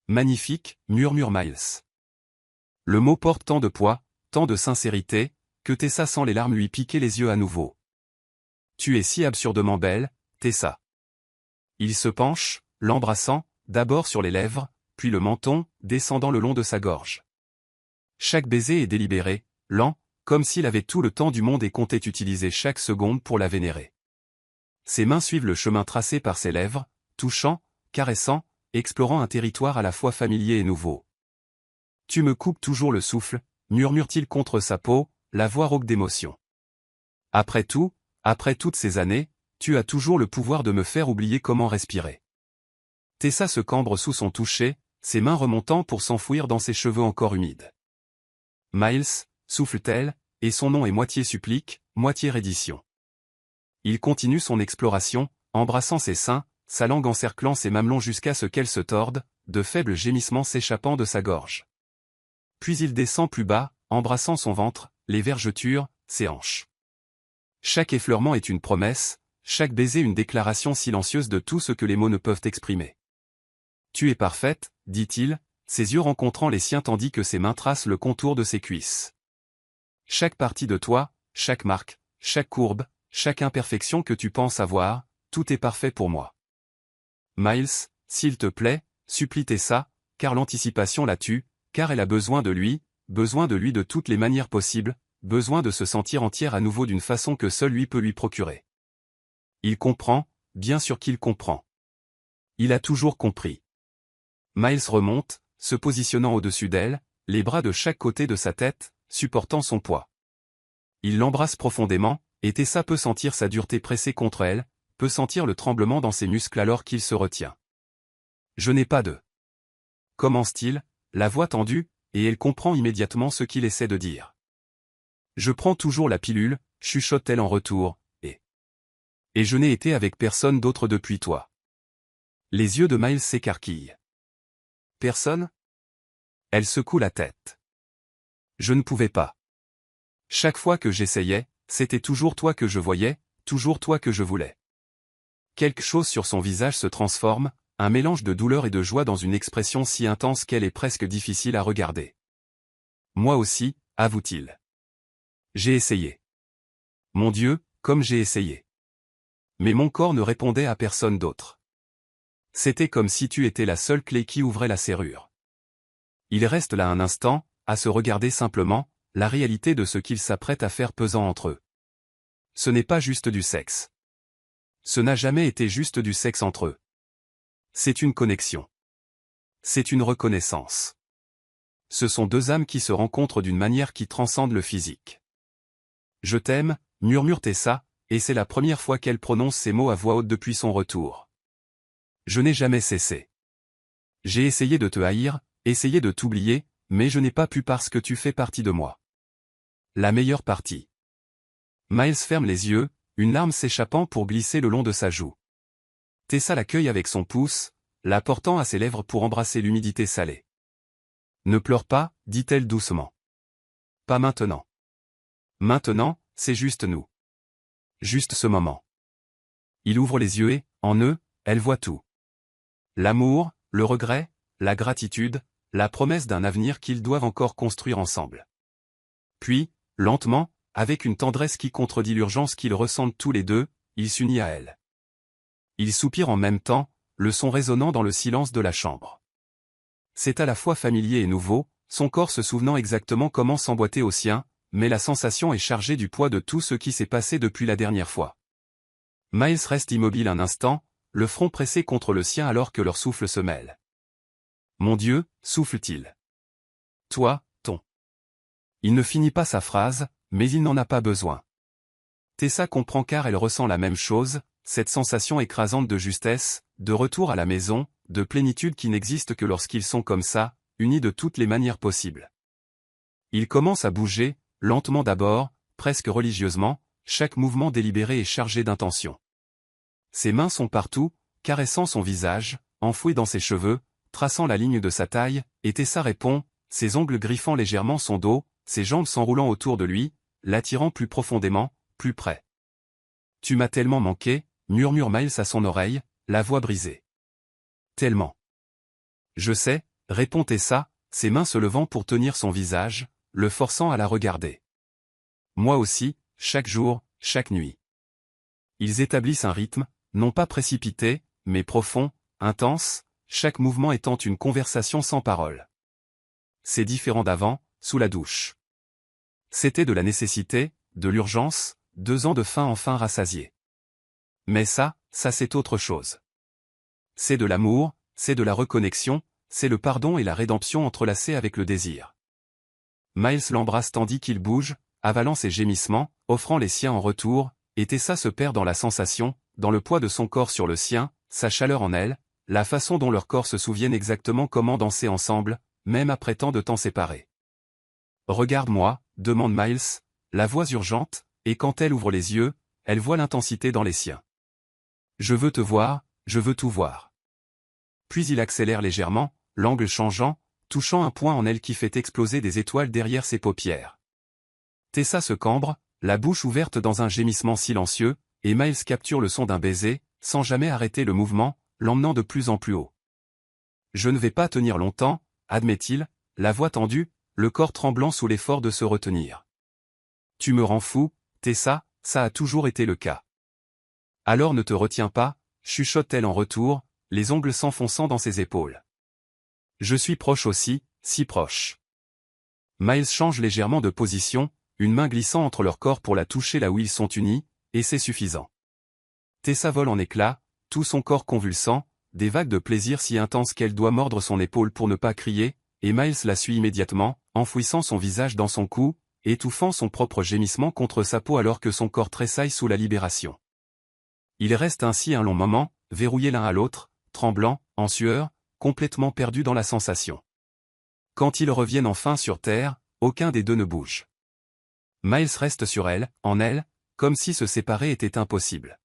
Magnifique, murmure Miles. Le mot porte tant de poids, tant de sincérité, que Tessa sent les larmes lui piquer les yeux à nouveau. Tu es si absurdement belle, Tessa. Il se penche, l'embrassant, d'abord sur les lèvres, puis le menton, descendant le long de sa gorge. Chaque baiser est délibéré, lent, comme s'il avait tout le temps du monde et comptait utiliser chaque seconde pour la vénérer. Ses mains suivent le chemin tracé par ses lèvres, touchant, caressant, explorant un territoire à la fois familier et nouveau. Tu me coupes toujours le souffle, murmure-t-il contre sa peau, la voix rauque d'émotion. Après tout, après toutes ces années, tu as toujours le pouvoir de me faire oublier comment respirer. Tessa se cambre sous son toucher, ses mains remontant pour s'enfouir dans ses cheveux encore humides. Miles, souffle-t-elle, et son nom est moitié supplique, moitié reddition. Il continue son exploration, embrassant ses seins, sa langue encerclant ses mamelons jusqu'à ce qu'elle se torde, de faibles gémissements s'échappant de sa gorge. Puis il descend plus bas, embrassant son ventre, les vergetures, ses hanches. Chaque effleurement est une promesse, chaque baiser une déclaration silencieuse de tout ce que les mots ne peuvent exprimer. Tu es parfaite, dit-il, ses yeux rencontrant les siens tandis que ses mains tracent le contour de ses cuisses. Chaque partie de toi, chaque marque, chaque courbe, chaque imperfection que tu penses avoir, tout est parfait pour moi. Miles, s'il te plaît, supplie Tessa, car l'anticipation la tue, car elle a besoin de lui de toutes les manières possibles, besoin de se sentir entière à nouveau d'une façon que seul lui peut lui procurer. Il comprend, bien sûr qu'il comprend. Il a toujours compris. Miles remonte, se positionnant au-dessus d'elle, les bras de chaque côté de sa tête, supportant son poids. Il l'embrasse profondément, et Tessa peut sentir sa dureté pressée contre elle, peut sentir le tremblement dans ses muscles alors qu'il se retient. Je n'ai pas de... Commence-t-il, la voix tendue, et elle comprend immédiatement ce qu'il essaie de dire. Je prends toujours la pilule, chuchote-t-elle en retour, et je n'ai été avec personne d'autre depuis toi. Les yeux de Miles s'écarquillent. Personne? Elle secoue la tête. Je ne pouvais pas. Chaque fois que j'essayais, c'était toujours toi que je voyais, toujours toi que je voulais. Quelque chose sur son visage se transforme, un mélange de douleur et de joie dans une expression si intense qu'elle est presque difficile à regarder. Moi aussi, avoue-t-il. J'ai essayé. Mon Dieu, comme j'ai essayé. Mais mon corps ne répondait à personne d'autre. C'était comme si tu étais la seule clé qui ouvrait la serrure. Il reste là un instant, à se regarder simplement, la réalité de ce qu'ils s'apprêtent à faire pesant entre eux. Ce n'est pas juste du sexe. Ce n'a jamais été juste du sexe entre eux. C'est une connexion. C'est une reconnaissance. Ce sont deux âmes qui se rencontrent d'une manière qui transcende le physique. Je t'aime, murmure Tessa, et c'est la première fois qu'elle prononce ces mots à voix haute depuis son retour. Je n'ai jamais cessé. J'ai essayé de te haïr, essayé de t'oublier, mais je n'ai pas pu parce que tu fais partie de moi. La meilleure partie. Miles ferme les yeux, une larme s'échappant pour glisser le long de sa joue. Tessa l'accueille avec son pouce, la portant à ses lèvres pour embrasser l'humidité salée. Ne pleure pas, dit-elle doucement. Pas maintenant. Maintenant, c'est juste nous. Juste ce moment. Il ouvre les yeux et, en eux, elle voit tout. L'amour, le regret, la gratitude, la promesse d'un avenir qu'ils doivent encore construire ensemble. Puis, lentement, avec une tendresse qui contredit l'urgence qu'ils ressentent tous les deux, il s'unit à elle. Ils soupirent en même temps, le son résonnant dans le silence de la chambre. C'est à la fois familier et nouveau, son corps se souvenant exactement comment s'emboîter au sien, mais la sensation est chargée du poids de tout ce qui s'est passé depuis la dernière fois. Miles reste immobile un instant, le front pressé contre le sien alors que leurs souffles se mêlent. Mon Dieu, souffle-t-il. Toi, ton. Il ne finit pas sa phrase, mais il n'en a pas besoin. Tessa comprend car elle ressent la même chose, cette sensation écrasante de justesse, de retour à la maison, de plénitude qui n'existe que lorsqu'ils sont comme ça, unis de toutes les manières possibles. Ils commencent à bouger, lentement d'abord, presque religieusement, chaque mouvement délibéré est chargé d'intention. Ses mains sont partout, caressant son visage, enfouies dans ses cheveux, traçant la ligne de sa taille, et Tessa répond, ses ongles griffant légèrement son dos, ses jambes s'enroulant autour de lui, l'attirant plus profondément, plus près. Tu m'as tellement manqué, murmure Miles à son oreille, la voix brisée. Tellement. Je sais, répond Tessa, ses mains se levant pour tenir son visage, le forçant à la regarder. Moi aussi, chaque jour, chaque nuit. Ils établissent un rythme, non pas précipité, mais profond, intense, chaque mouvement étant une conversation sans parole. C'est différent d'avant, sous la douche. C'était de la nécessité, de l'urgence, 2 ans de faim enfin rassasiés. Mais ça c'est autre chose. C'est de l'amour, c'est de la reconnexion, c'est le pardon et la rédemption entrelacés avec le désir. Miles l'embrasse tandis qu'il bouge, avalant ses gémissements, offrant les siens en retour, et Tessa se perd dans la sensation, dans le poids de son corps sur le sien, sa chaleur en elle, la façon dont leurs corps se souviennent exactement comment danser ensemble, même après tant de temps séparés. Regarde-moi, demande Miles, la voix urgente, et quand elle ouvre les yeux, elle voit l'intensité dans les siens. Je veux te voir, je veux tout voir. Puis il accélère légèrement, l'angle changeant, touchant un point en elle qui fait exploser des étoiles derrière ses paupières. Tessa se cambre, la bouche ouverte dans un gémissement silencieux, et Miles capture le son d'un baiser, sans jamais arrêter le mouvement, l'emmenant de plus en plus haut. Je ne vais pas tenir longtemps, admet-il, la voix tendue, le corps tremblant sous l'effort de se retenir. Tu me rends fou, Tessa, ça a toujours été le cas. Alors ne te retiens pas, chuchote-t-elle en retour, les ongles s'enfonçant dans ses épaules. Je suis proche aussi, si proche. Miles change légèrement de position, une main glissant entre leurs corps pour la toucher là où ils sont unis, et c'est suffisant. Tessa vole en éclats, tout son corps convulsant, des vagues de plaisir si intenses qu'elle doit mordre son épaule pour ne pas crier, et Miles la suit immédiatement, enfouissant son visage dans son cou, étouffant son propre gémissement contre sa peau alors que son corps tressaille sous la libération. Ils restent ainsi un long moment, verrouillés l'un à l'autre, tremblants, en sueur, complètement perdus dans la sensation. Quand ils reviennent enfin sur terre, aucun des deux ne bouge. Miles reste sur elle, en elle, comme si se séparer était impossible.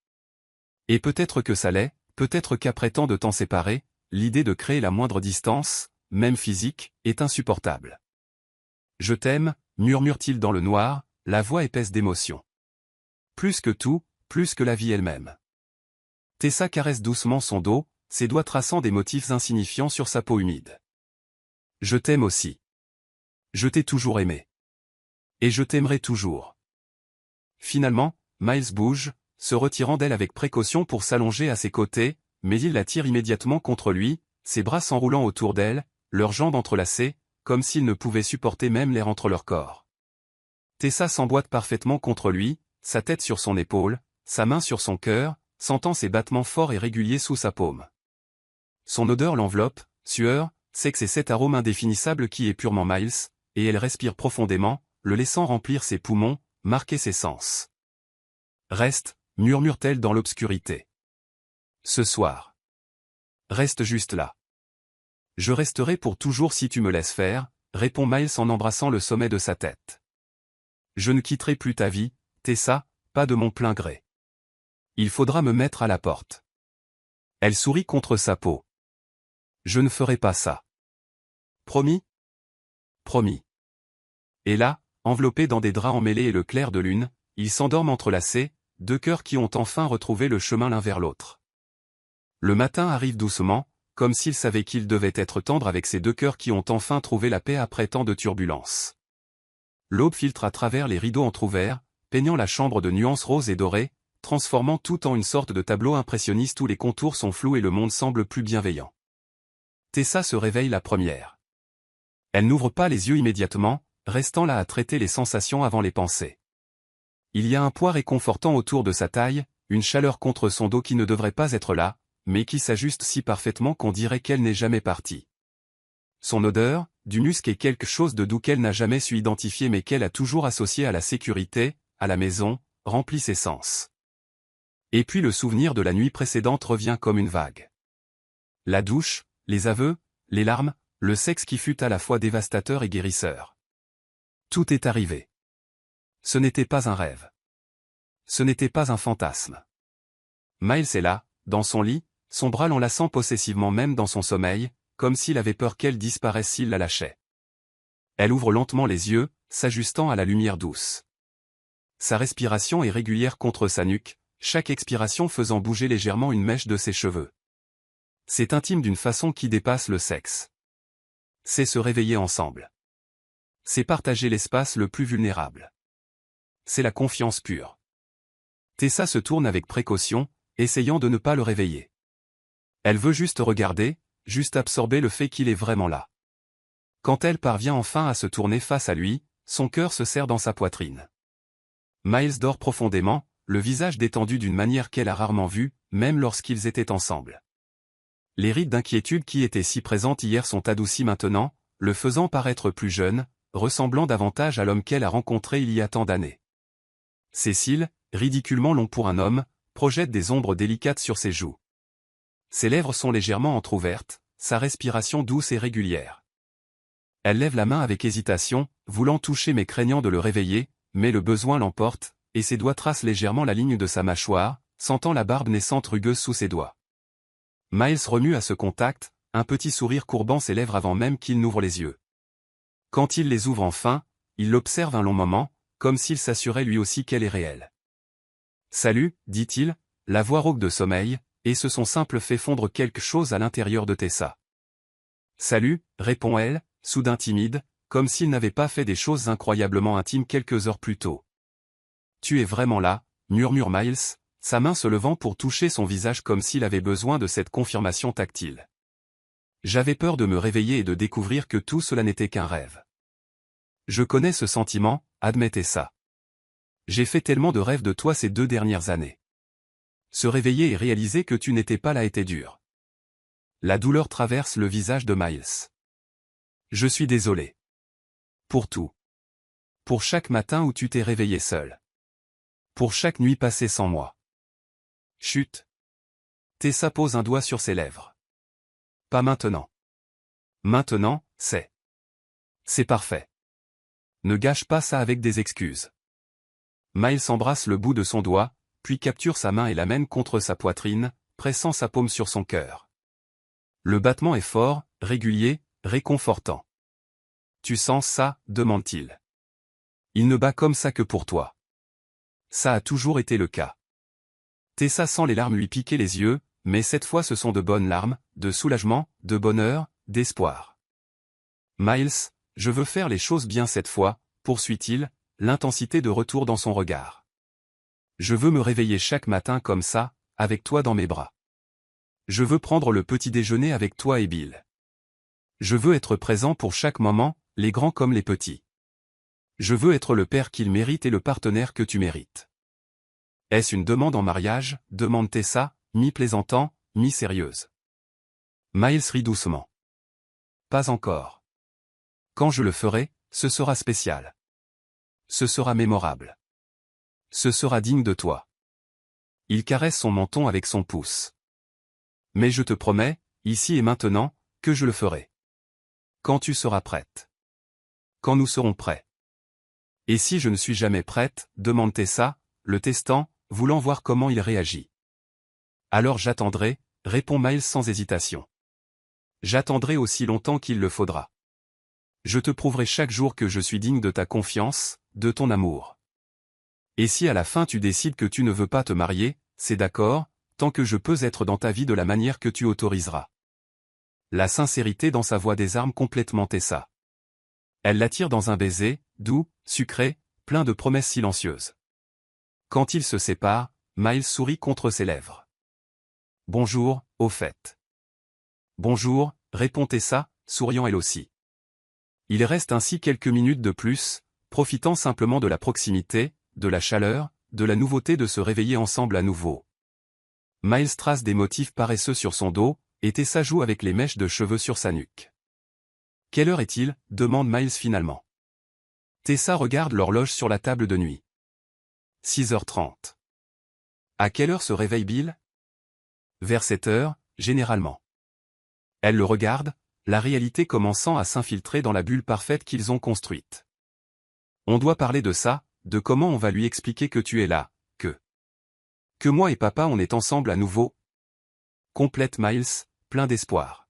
Et peut-être que ça l'est, peut-être qu'après tant de temps séparés, l'idée de créer la moindre distance, même physique, est insupportable. Je t'aime, murmure-t-il dans le noir, la voix épaisse d'émotion. Plus que tout, plus que la vie elle-même. Tessa caresse doucement son dos, ses doigts traçant des motifs insignifiants sur sa peau humide. Je t'aime aussi. Je t'ai toujours aimé. Et je t'aimerai toujours. Finalement, Miles bouge, se retirant d'elle avec précaution pour s'allonger à ses côtés, mais il la tire immédiatement contre lui, ses bras s'enroulant autour d'elle, leurs jambes entrelacées, comme s'ils ne pouvaient supporter même l'air entre leurs corps. Tessa s'emboîte parfaitement contre lui, sa tête sur son épaule, sa main sur son cœur, sentant ses battements forts et réguliers sous sa paume. Son odeur l'enveloppe, sueur, sexe et cet arôme indéfinissable qui est purement Miles, et elle respire profondément, le laissant remplir ses poumons, marquer ses sens. Reste, murmure-t-elle dans l'obscurité. Ce soir. Reste juste là. Je resterai pour toujours si tu me laisses faire, répond Miles en embrassant le sommet de sa tête. Je ne quitterai plus ta vie, Tessa, pas de mon plein gré. Il faudra me mettre à la porte. Elle sourit contre sa peau. Je ne ferai pas ça. Promis? Promis. Et là, enveloppés dans des draps emmêlés et le clair de lune, ils s'endorment entrelacés, deux cœurs qui ont enfin retrouvé le chemin l'un vers l'autre. Le matin arrive doucement, comme s'il savait qu'il devait être tendre avec ces deux cœurs qui ont enfin trouvé la paix après tant de turbulences. L'aube filtre à travers les rideaux entr'ouverts, peignant la chambre de nuances roses et dorées, transformant tout en une sorte de tableau impressionniste où les contours sont flous et le monde semble plus bienveillant. Tessa se réveille la première. Elle n'ouvre pas les yeux immédiatement, restant là à traiter les sensations avant les pensées. Il y a un poids réconfortant autour de sa taille, une chaleur contre son dos qui ne devrait pas être là, mais qui s'ajuste si parfaitement qu'on dirait qu'elle n'est jamais partie. Son odeur, du musc est quelque chose de doux qu'elle n'a jamais su identifier mais qu'elle a toujours associé à la sécurité, à la maison, remplit ses sens. Et puis le souvenir de la nuit précédente revient comme une vague. La douche, les aveux, les larmes, le sexe qui fut à la fois dévastateur et guérisseur. Tout est arrivé. Ce n'était pas un rêve. Ce n'était pas un fantasme. Miles est là, dans son lit, son bras l'enlaçant possessivement même dans son sommeil, comme s'il avait peur qu'elle disparaisse s'il la lâchait. Elle ouvre lentement les yeux, s'ajustant à la lumière douce. Sa respiration est régulière contre sa nuque, chaque expiration faisant bouger légèrement une mèche de ses cheveux. C'est intime d'une façon qui dépasse le sexe. C'est se réveiller ensemble. C'est partager l'espace le plus vulnérable. C'est la confiance pure. Tessa se tourne avec précaution, essayant de ne pas le réveiller. Elle veut juste regarder, juste absorber le fait qu'il est vraiment là. Quand elle parvient enfin à se tourner face à lui, son cœur se serre dans sa poitrine. Miles dort profondément, le visage détendu d'une manière qu'elle a rarement vue, même lorsqu'ils étaient ensemble. Les rides d'inquiétude qui étaient si présentes hier sont adoucies maintenant, le faisant paraître plus jeune, ressemblant davantage à l'homme qu'elle a rencontré il y a tant d'années. Ses cils, ridiculement longs pour un homme, projettent des ombres délicates sur ses joues. Ses lèvres sont légèrement entr'ouvertes, sa respiration douce et régulière. Elle lève la main avec hésitation, voulant toucher mais craignant de le réveiller, mais le besoin l'emporte, et ses doigts tracent légèrement la ligne de sa mâchoire, sentant la barbe naissante rugueuse sous ses doigts. Miles remue à ce contact, un petit sourire courbant ses lèvres avant même qu'il n'ouvre les yeux. Quand il les ouvre enfin, il l'observe un long moment, comme s'il s'assurait lui aussi qu'elle est réelle. « Salut », dit-il, la voix rauque de sommeil, et ce son simple fait fondre quelque chose à l'intérieur de Tessa. « Salut », répond elle, soudain timide, comme s'il n'avait pas fait des choses incroyablement intimes quelques heures plus tôt. « Tu es vraiment là », murmure Miles, sa main se levant pour toucher son visage comme s'il avait besoin de cette confirmation tactile. « J'avais peur de me réveiller et de découvrir que tout cela n'était qu'un rêve. » « Je connais ce sentiment, admet Tessa. J'ai fait tellement de rêves de toi ces 2 dernières années. Se réveiller et réaliser que tu n'étais pas là était dur. » La douleur traverse le visage de Miles. « Je suis désolé. Pour tout. Pour chaque matin où tu t'es réveillé seul. Pour chaque nuit passée sans moi. » Chut. Tessa pose un doigt sur ses lèvres. « Pas maintenant. Maintenant, c'est parfait. Ne gâche pas ça avec des excuses. » Miles embrasse le bout de son doigt, puis capture sa main et l'amène contre sa poitrine, pressant sa paume sur son cœur. Le battement est fort, régulier, réconfortant. Tu sens ça, demande-t-il. Il ne bat comme ça que pour toi. Ça a toujours été le cas. Tessa sent les larmes lui piquer les yeux, mais cette fois ce sont de bonnes larmes, de soulagement, de bonheur, d'espoir. Miles, je veux faire les choses bien cette fois, poursuit-il, l'intensité de retour dans son regard. Je veux me réveiller chaque matin comme ça, avec toi dans mes bras. Je veux prendre le petit déjeuner avec toi et Bill. Je veux être présent pour chaque moment, les grands comme les petits. Je veux être le père qu'il mérite et le partenaire que tu mérites. Est-ce une demande en mariage, demande Tessa, mi-plaisantant, mi-sérieuse. Miles rit doucement. Pas encore. Quand je le ferai, ce sera spécial. Ce sera mémorable. Ce sera digne de toi. Il caresse son menton avec son pouce. Mais je te promets, ici et maintenant, que je le ferai. Quand tu seras prête. Quand nous serons prêts. Et si je ne suis jamais prête, demande Tessa, le testant, voulant voir comment il réagit. Alors j'attendrai, répond Miles sans hésitation. J'attendrai aussi longtemps qu'il le faudra. Je te prouverai chaque jour que je suis digne de ta confiance, de ton amour. Et si à la fin tu décides que tu ne veux pas te marier, c'est d'accord, tant que je peux être dans ta vie de la manière que tu autoriseras. La sincérité dans sa voix désarme complètement Tessa. Elle l'attire dans un baiser, doux, sucré, plein de promesses silencieuses. Quand ils se séparent, Miles sourit contre ses lèvres. Bonjour, au fait. Bonjour, répond Tessa, souriant elle aussi. Il reste ainsi quelques minutes de plus, profitant simplement de la proximité, de la chaleur, de la nouveauté de se réveiller ensemble à nouveau. Miles trace des motifs paresseux sur son dos, et Tessa joue avec les mèches de cheveux sur sa nuque. Quelle heure est-il, demande Miles finalement. Tessa regarde l'horloge sur la table de nuit. 6h30. À quelle heure se réveille Bill? Vers 7h, généralement. Elle le regarde, la réalité commençant à s'infiltrer dans la bulle parfaite qu'ils ont construite. On doit parler de ça, de comment on va lui expliquer que tu es là, que moi et papa on est ensemble à nouveau. Complète Miles, plein d'espoir.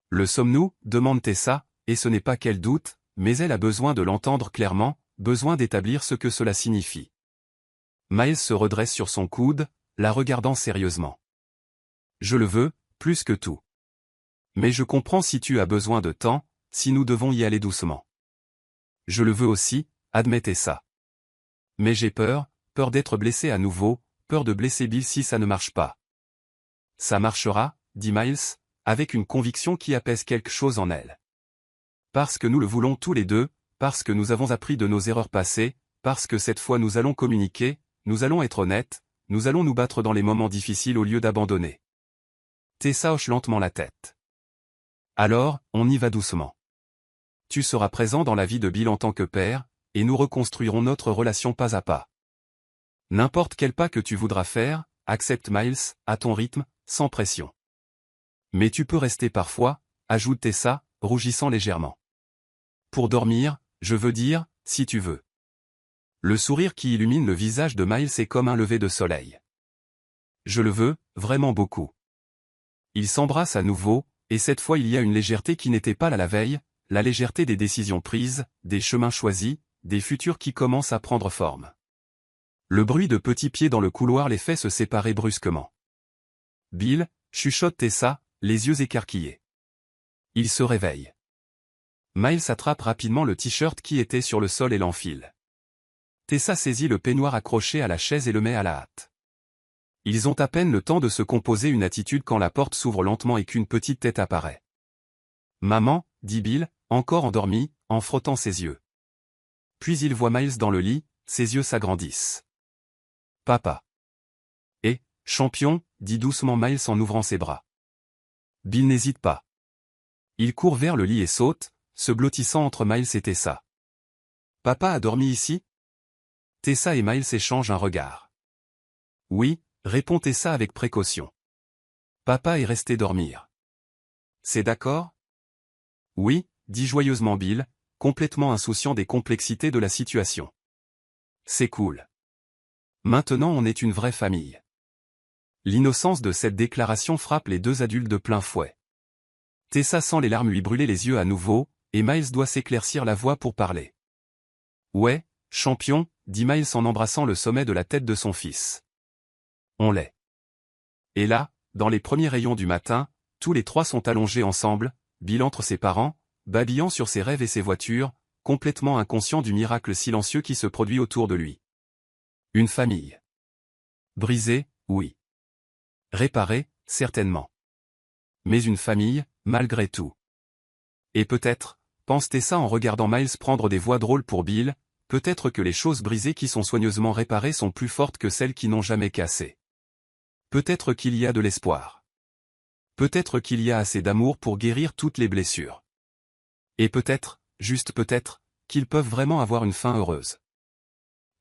Le sommes-nous, demande Tessa, et ce n'est pas qu'elle doute, mais elle a besoin de l'entendre clairement, besoin d'établir ce que cela signifie. Miles se redresse sur son coude, la regardant sérieusement. Je le veux, plus que tout. Mais je comprends si tu as besoin de temps, si nous devons y aller doucement. Je le veux aussi, admet Tessa. Mais j'ai peur d'être blessé à nouveau, peur de blesser Bill si ça ne marche pas. Ça marchera, dit Miles, avec une conviction qui apaise quelque chose en elle. Parce que nous le voulons tous les deux, parce que nous avons appris de nos erreurs passées, parce que cette fois nous allons communiquer, nous allons être honnêtes, nous allons nous battre dans les moments difficiles au lieu d'abandonner. Tessa hoche lentement la tête. Alors, on y va doucement. Tu seras présent dans la vie de Bill en tant que père, et nous reconstruirons notre relation pas à pas. N'importe quel pas que tu voudras faire, accepte Miles, à ton rythme, sans pression. Mais tu peux rester parfois, ajoute Tessa, rougissant légèrement. Pour dormir, je veux dire, si tu veux. Le sourire qui illumine le visage de Miles est comme un lever de soleil. Je le veux, vraiment beaucoup. Ils s'embrassent à nouveau, et cette fois il y a une légèreté qui n'était pas là la veille, la légèreté des décisions prises, des chemins choisis, des futurs qui commencent à prendre forme. Le bruit de petits pieds dans le couloir les fait se séparer brusquement. Bill, chuchote Tessa, les yeux écarquillés. Il se réveille. Miles attrape rapidement le t-shirt qui était sur le sol et l'enfile. Tessa saisit le peignoir accroché à la chaise et le met à la hâte. Ils ont à peine le temps de se composer une attitude quand la porte s'ouvre lentement et qu'une petite tête apparaît. « Maman » dit Bill, encore endormi, en frottant ses yeux. Puis il voit Miles dans le lit, ses yeux s'agrandissent. « Papa. »« Eh, champion » dit doucement Miles en ouvrant ses bras. Bill n'hésite pas. Il court vers le lit et saute, se blottissant entre Miles et Tessa. « Papa a dormi ici ?» Tessa et Miles échangent un regard. « Oui » répond Tessa avec précaution. « Papa est resté dormir. »« C'est d'accord ?» ?»« Oui » dit joyeusement Bill, complètement insouciant des complexités de la situation. « C'est cool. Maintenant on est une vraie famille. » L'innocence de cette déclaration frappe les deux adultes de plein fouet. Tessa sent les larmes lui brûler les yeux à nouveau, et Miles doit s'éclaircir la voix pour parler. Ouais, champion, dit Miles en embrassant le sommet de la tête de son fils. On l'est. Et là, dans les premiers rayons du matin, tous les trois sont allongés ensemble, Bill entre ses parents, babillant sur ses rêves et ses voitures, complètement inconscient du miracle silencieux qui se produit autour de lui. Une famille. Brisée, oui. Réparée, certainement. Mais une famille, malgré tout. Et peut-être, pense Tessa en regardant Miles prendre des voix drôles pour Bill, peut-être que les choses brisées qui sont soigneusement réparées sont plus fortes que celles qui n'ont jamais cassé. Peut-être qu'il y a de l'espoir. Peut-être qu'il y a assez d'amour pour guérir toutes les blessures. Et peut-être, juste peut-être, qu'ils peuvent vraiment avoir une fin heureuse.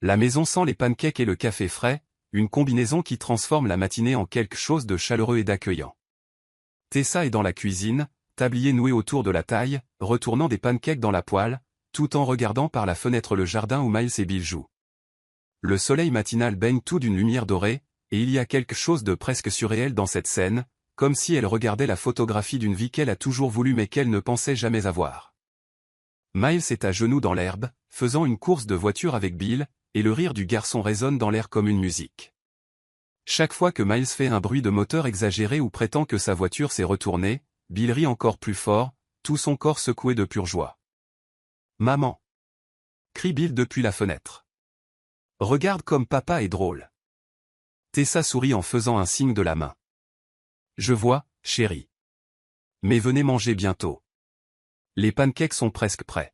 La maison sent les pancakes et le café frais, une combinaison qui transforme la matinée en quelque chose de chaleureux et d'accueillant. Tessa est dans la cuisine, tablier noué autour de la taille, retournant des pancakes dans la poêle, tout en regardant par la fenêtre le jardin où Miles et Bill jouent. Le soleil matinal baigne tout d'une lumière dorée, et il y a quelque chose de presque surréel dans cette scène, comme si elle regardait la photographie d'une vie qu'elle a toujours voulu mais qu'elle ne pensait jamais avoir. Miles est à genoux dans l'herbe, faisant une course de voiture avec Bill, et le rire du garçon résonne dans l'air comme une musique. Chaque fois que Miles fait un bruit de moteur exagéré ou prétend que sa voiture s'est retournée, Bill rit encore plus fort, tout son corps secoué de pure joie. « Maman !» crie Bill depuis la fenêtre. « Regarde comme papa est drôle !» Tessa sourit en faisant un signe de la main. « Je vois, chérie. Mais venez manger bientôt. Les pancakes sont presque prêts. »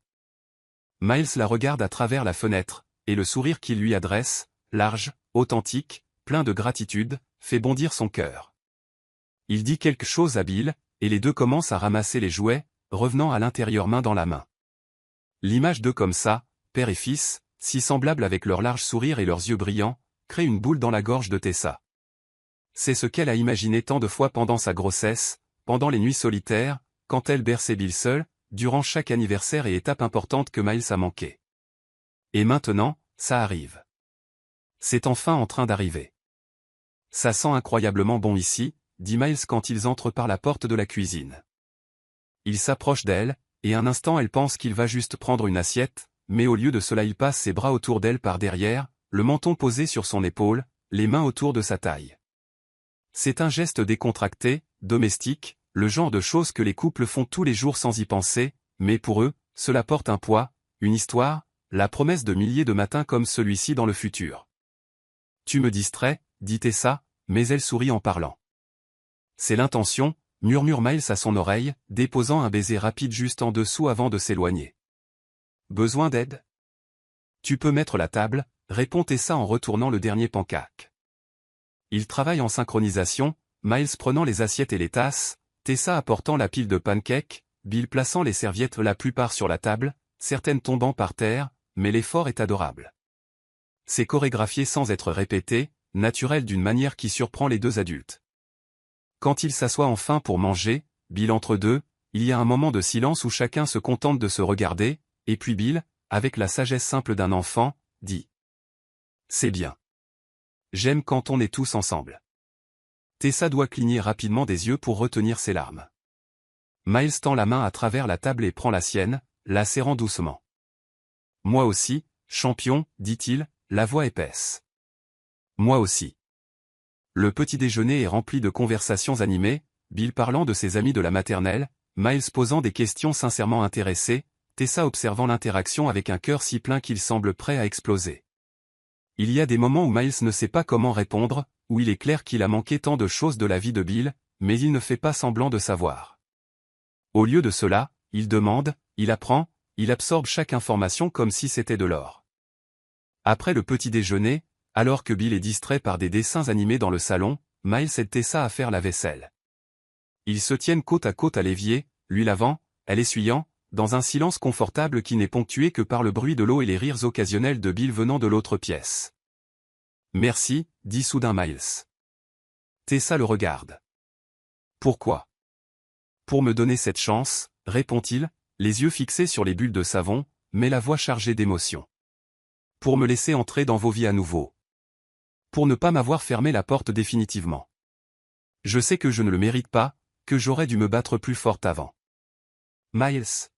Miles la regarde à travers la fenêtre, et le sourire qu'il lui adresse, large, authentique, plein de gratitude, fait bondir son cœur. Il dit quelque chose à Bill, et les deux commencent à ramasser les jouets, revenant à l'intérieur main dans la main. L'image d'eux comme ça, père et fils, si semblables avec leur large sourire et leurs yeux brillants, crée une boule dans la gorge de Tessa. C'est ce qu'elle a imaginé tant de fois pendant sa grossesse, pendant les nuits solitaires, quand elle berçait Bill seul, durant chaque anniversaire et étape importante que Miles a manqué. Et maintenant, ça arrive. C'est enfin en train d'arriver. Ça sent incroyablement bon ici, dit Miles quand ils entrent par la porte de la cuisine. Il s'approche d'elle, et un instant elle pense qu'il va juste prendre une assiette, mais au lieu de cela il passe ses bras autour d'elle par derrière, le menton posé sur son épaule, les mains autour de sa taille. C'est un geste décontracté, domestique, le genre de choses que les couples font tous les jours sans y penser, mais pour eux, cela porte un poids, une histoire, la promesse de milliers de matins comme celui-ci dans le futur. « Tu me distrais, dit Tessa, mais elle sourit en parlant. « C'est l'intention, » murmure Miles à son oreille, déposant un baiser rapide juste en dessous avant de s'éloigner. « Besoin d'aide ? » « Tu peux mettre la table, » répond Tessa en retournant le dernier pancake. Ils travaillent en synchronisation, Miles prenant les assiettes et les tasses, Tessa apportant la pile de pancakes, Bill plaçant les serviettes la plupart sur la table, certaines tombant par terre, mais l'effort est adorable. C'est chorégraphié sans être répété, naturel d'une manière qui surprend les deux adultes. Quand ils s'assoient enfin pour manger, Bill entre deux, il y a un moment de silence où chacun se contente de se regarder, et puis Bill, avec la sagesse simple d'un enfant, dit « C'est bien. J'aime quand on est tous ensemble. » Tessa doit cligner rapidement des yeux pour retenir ses larmes. Miles tend la main à travers la table et prend la sienne, la serrant doucement. « Moi aussi, champion, dit-il, la voix épaisse. Moi aussi. » Le petit déjeuner est rempli de conversations animées, Bill parlant de ses amis de la maternelle, Miles posant des questions sincèrement intéressées, Tessa observant l'interaction avec un cœur si plein qu'il semble prêt à exploser. Il y a des moments où Miles ne sait pas comment répondre, où il est clair qu'il a manqué tant de choses de la vie de Bill, mais il ne fait pas semblant de savoir. Au lieu de cela, il demande, il apprend, il absorbe chaque information comme si c'était de l'or. Après le petit déjeuner, alors que Bill est distrait par des dessins animés dans le salon, Miles aide Tessa à faire la vaisselle. Ils se tiennent côte à côte à l'évier, lui lavant, elle essuyant, dans un silence confortable qui n'est ponctué que par le bruit de l'eau et les rires occasionnels de Bill venant de l'autre pièce. « Merci, » dit soudain Miles. Tessa le regarde. « Pourquoi ? » »« Pour me donner cette chance, » répond-il, les yeux fixés sur les bulles de savon, mais la voix chargée d'émotion. « Pour me laisser entrer dans vos vies à nouveau. Pour ne pas m'avoir fermé la porte définitivement. Je sais que je ne le mérite pas, que j'aurais dû me battre plus forte avant. Miles.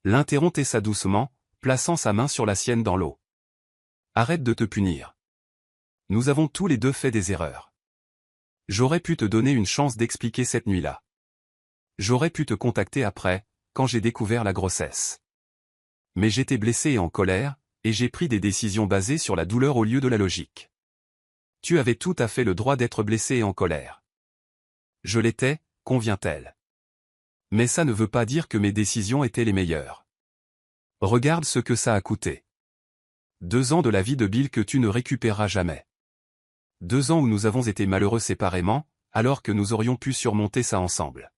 L'interrompt Tessa doucement, plaçant sa main sur la sienne dans l'eau. Arrête de te punir. Nous avons tous les deux fait des erreurs. J'aurais pu te donner une chance d'expliquer cette nuit-là. J'aurais pu te contacter après, quand j'ai découvert la grossesse. Mais j'étais blessé et en colère, et j'ai pris des décisions basées sur la douleur au lieu de la logique. Tu avais tout à fait le droit d'être blessé et en colère. Je l'étais, convient-elle. Mais ça ne veut pas dire que mes décisions étaient les meilleures. Regarde ce que ça a coûté. 2 ans de la vie de Bill que tu ne récupéreras jamais. 2 ans où nous avons été malheureux séparément, alors que nous aurions pu surmonter ça ensemble.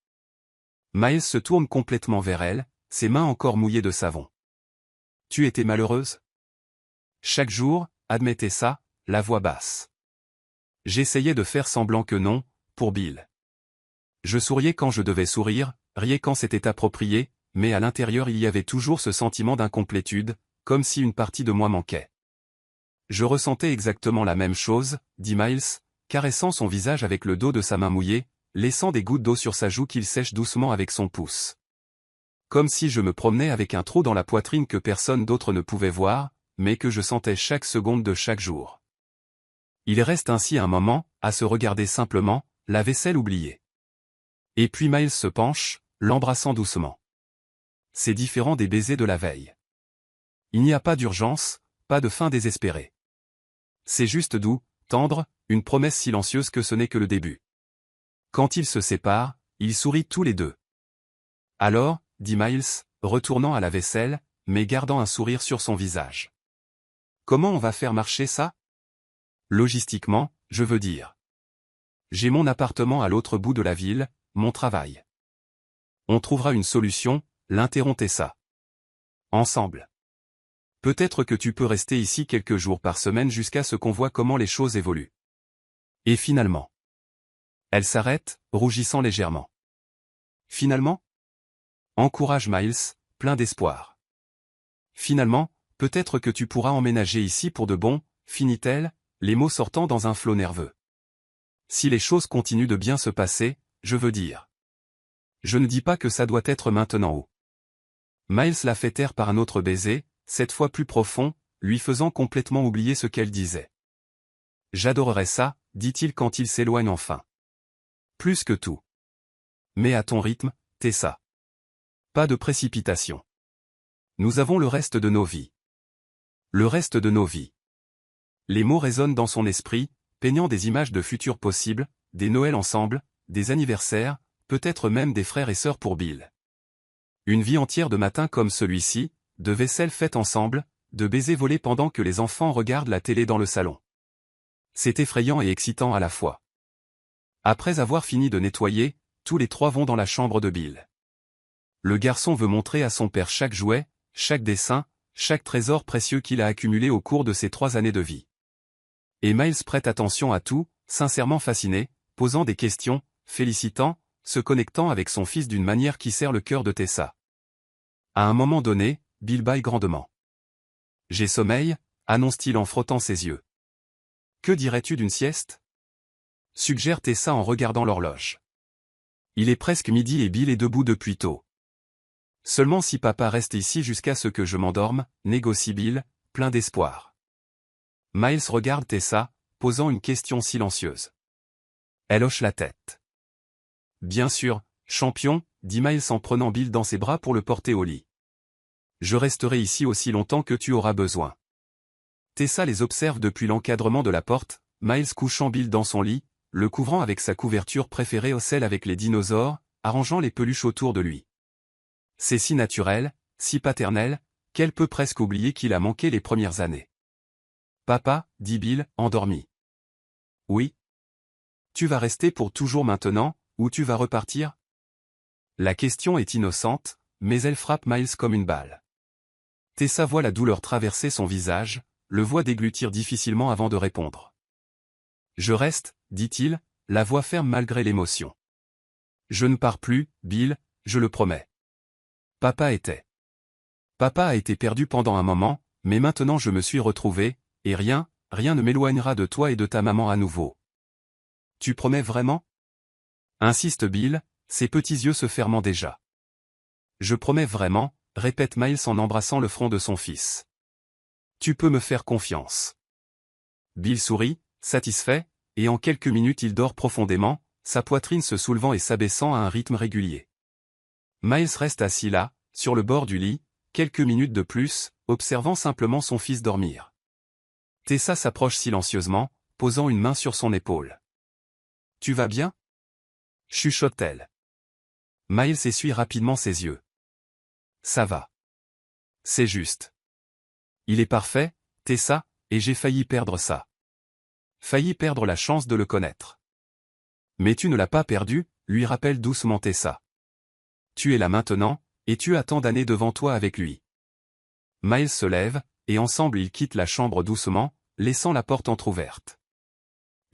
Miles se tourne complètement vers elle, ses mains encore mouillées de savon. Tu étais malheureuse? Chaque jour, admettait ça, la voix basse. J'essayais de faire semblant que non, pour Bill. Je souriais quand je devais sourire, riais quand c'était approprié, mais à l'intérieur il y avait toujours ce sentiment d'incomplétude, comme si une partie de moi manquait. Je ressentais exactement la même chose, dit Miles, caressant son visage avec le dos de sa main mouillée, laissant des gouttes d'eau sur sa joue qu'il sèche doucement avec son pouce. Comme si je me promenais avec un trou dans la poitrine que personne d'autre ne pouvait voir, mais que je sentais chaque seconde de chaque jour. Il reste ainsi un moment, à se regarder simplement, la vaisselle oubliée. Et puis Miles se penche, l'embrassant doucement. C'est différent des baisers de la veille. Il n'y a pas d'urgence, pas de fin désespérée. C'est juste doux, tendre, une promesse silencieuse que ce n'est que le début. Quand ils se séparent, ils sourient tous les deux. Alors, dit Miles, retournant à la vaisselle, mais gardant un sourire sur son visage. Comment on va faire marcher ça? Logistiquement, je veux dire. J'ai mon appartement à l'autre bout de la ville, mon travail. On trouvera une solution, l'interrompt Tessa. Ensemble. Peut-être que tu peux rester ici quelques jours par semaine jusqu'à ce qu'on voit comment les choses évoluent. Et finalement. Elle s'arrête, rougissant légèrement. Finalement? Encourage Miles, plein d'espoir. Finalement, peut-être que tu pourras emménager ici pour de bon, finit-elle, les mots sortant dans un flot nerveux. Si les choses continuent de bien se passer, je veux dire. Je ne dis pas que ça doit être maintenant ou. Miles la fait taire par un autre baiser, cette fois plus profond, lui faisant complètement oublier ce qu'elle disait. J'adorerais ça, dit-il quand il s'éloigne enfin. Plus que tout. Mais à ton rythme, Tessa. Pas de précipitation. Nous avons le reste de nos vies. Le reste de nos vies. Les mots résonnent dans son esprit, peignant des images de futurs possibles, des Noëls ensemble, des anniversaires, peut-être même des frères et sœurs pour Bill. Une vie entière de matins comme celui-ci, de vaisselle faite ensemble, de baisers volés pendant que les enfants regardent la télé dans le salon. C'est effrayant et excitant à la fois. Après avoir fini de nettoyer, tous les trois vont dans la chambre de Bill. Le garçon veut montrer à son père chaque jouet, chaque dessin, chaque trésor précieux qu'il a accumulé au cours de ses 3 années de vie. Et Miles prête attention à tout, sincèrement fasciné, posant des questions, félicitant, se connectant avec son fils d'une manière qui serre le cœur de Tessa. À un moment donné, Bill bâille grandement. « J'ai sommeil », annonce-t-il en frottant ses yeux. « Que dirais-tu d'une sieste ?» suggère Tessa en regardant l'horloge. Il est presque midi et Bill est debout depuis tôt. Seulement si papa reste ici jusqu'à ce que je m'endorme, négocie Bill, plein d'espoir. Miles regarde Tessa, posant une question silencieuse. Elle hoche la tête. Bien sûr, champion, dit Miles en prenant Bill dans ses bras pour le porter au lit. Je resterai ici aussi longtemps que tu auras besoin. Tessa les observe depuis l'encadrement de la porte, Miles couchant Bill dans son lit, le couvrant avec sa couverture préférée, celle avec les dinosaures, arrangeant les peluches autour de lui. C'est si naturel, si paternel, qu'elle peut presque oublier qu'il a manqué les premières années. Papa, dit Bill, endormi. Oui. Tu vas rester pour toujours maintenant, ou tu vas repartir? La question est innocente, mais elle frappe Miles comme une balle. Tessa voit la douleur traverser son visage, le voit déglutir difficilement avant de répondre. Je reste, dit-il, la voix ferme malgré l'émotion. Je ne pars plus, Bill, je le promets. Papa a été perdu pendant un moment, mais maintenant je me suis retrouvé, et rien ne m'éloignera de toi et de ta maman à nouveau. Tu promets vraiment? Insiste Bill, ses petits yeux se fermant déjà. Je promets vraiment, répète Miles en embrassant le front de son fils. Tu peux me faire confiance. Bill sourit, satisfait, et en quelques minutes il dort profondément, sa poitrine se soulevant et s'abaissant à un rythme régulier. Miles reste assis là, sur le bord du lit, quelques minutes de plus, observant simplement son fils dormir. Tessa s'approche silencieusement, posant une main sur son épaule. « Tu vas bien » chuchote-t-elle. Miles essuie rapidement ses yeux. « Ça va. C'est juste. Il est parfait, Tessa, et j'ai failli perdre ça. Failli perdre la chance de le connaître. Mais tu ne l'as pas perdu, lui rappelle doucement Tessa. Tu es là maintenant, et tu as tant d'années devant toi avec lui. » Miles se lève, et ensemble ils quittent la chambre doucement, laissant la porte entr'ouverte.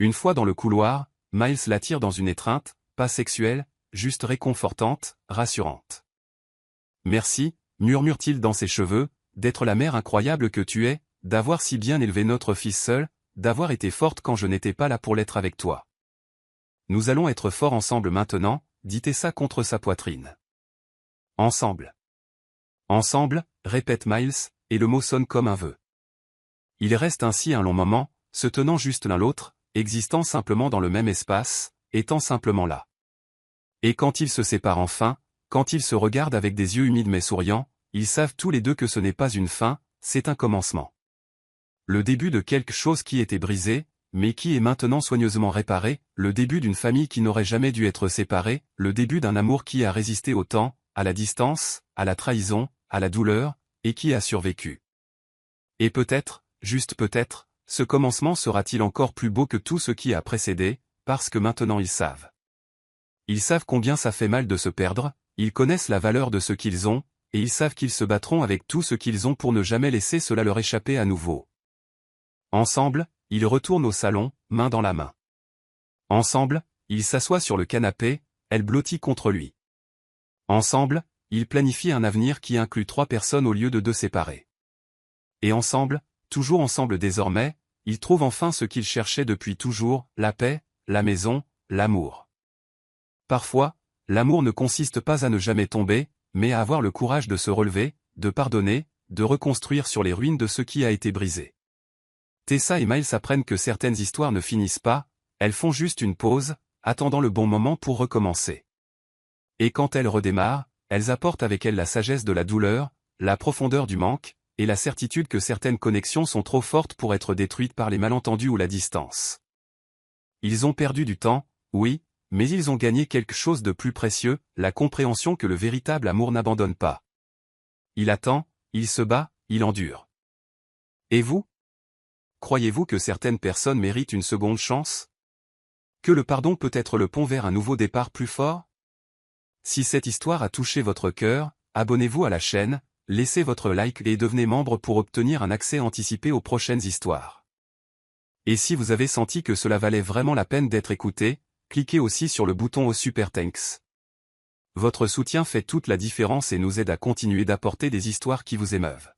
Une fois dans le couloir, Miles l'attire dans une étreinte, pas sexuelle, juste réconfortante, rassurante. « Merci, murmure-t-il dans ses cheveux, d'être la mère incroyable que tu es, d'avoir si bien élevé notre fils seul, d'avoir été forte quand je n'étais pas là pour l'être avec toi. Nous allons être forts ensemble maintenant, dit Tessa contre sa poitrine. Ensemble. Ensemble, répète Miles, et le mot sonne comme un vœu. Ils restent ainsi un long moment, se tenant juste l'un l'autre, existant simplement dans le même espace, étant simplement là. Et quand ils se séparent enfin, quand ils se regardent avec des yeux humides mais souriants, ils savent tous les deux que ce n'est pas une fin, c'est un commencement. Le début de quelque chose qui était brisé, mais qui est maintenant soigneusement réparé, le début d'une famille qui n'aurait jamais dû être séparée, le début d'un amour qui a résisté au temps, à la distance, à la trahison, à la douleur, et qui a survécu. Et peut-être, juste peut-être, ce commencement sera-t-il encore plus beau que tout ce qui a précédé, parce que maintenant ils savent. Ils savent combien ça fait mal de se perdre, ils connaissent la valeur de ce qu'ils ont, et ils savent qu'ils se battront avec tout ce qu'ils ont pour ne jamais laisser cela leur échapper à nouveau. Ensemble, ils retournent au salon, main dans la main. Ensemble, ils s'assoient sur le canapé, elle blottit contre lui. Ensemble, ils planifient un avenir qui inclut 3 personnes au lieu de 2 séparées. Et ensemble, toujours ensemble désormais, ils trouvent enfin ce qu'ils cherchaient depuis toujours, la paix, la maison, l'amour. Parfois, l'amour ne consiste pas à ne jamais tomber, mais à avoir le courage de se relever, de pardonner, de reconstruire sur les ruines de ce qui a été brisé. Tessa et Miles apprennent que certaines histoires ne finissent pas, elles font juste une pause, attendant le bon moment pour recommencer. Et quand elles redémarrent, elles apportent avec elles la sagesse de la douleur, la profondeur du manque, et la certitude que certaines connexions sont trop fortes pour être détruites par les malentendus ou la distance. Ils ont perdu du temps, oui, mais ils ont gagné quelque chose de plus précieux, la compréhension que le véritable amour n'abandonne pas. Il attend, il se bat, il endure. Et vous ? Croyez-vous que certaines personnes méritent une seconde chance ? Que le pardon peut être le pont vers un nouveau départ plus fort ? Si cette histoire a touché votre cœur, abonnez-vous à la chaîne, laissez votre like et devenez membre pour obtenir un accès anticipé aux prochaines histoires. Et si vous avez senti que cela valait vraiment la peine d'être écouté, cliquez aussi sur le bouton au Super Thanks. Votre soutien fait toute la différence et nous aide à continuer d'apporter des histoires qui vous émeuvent.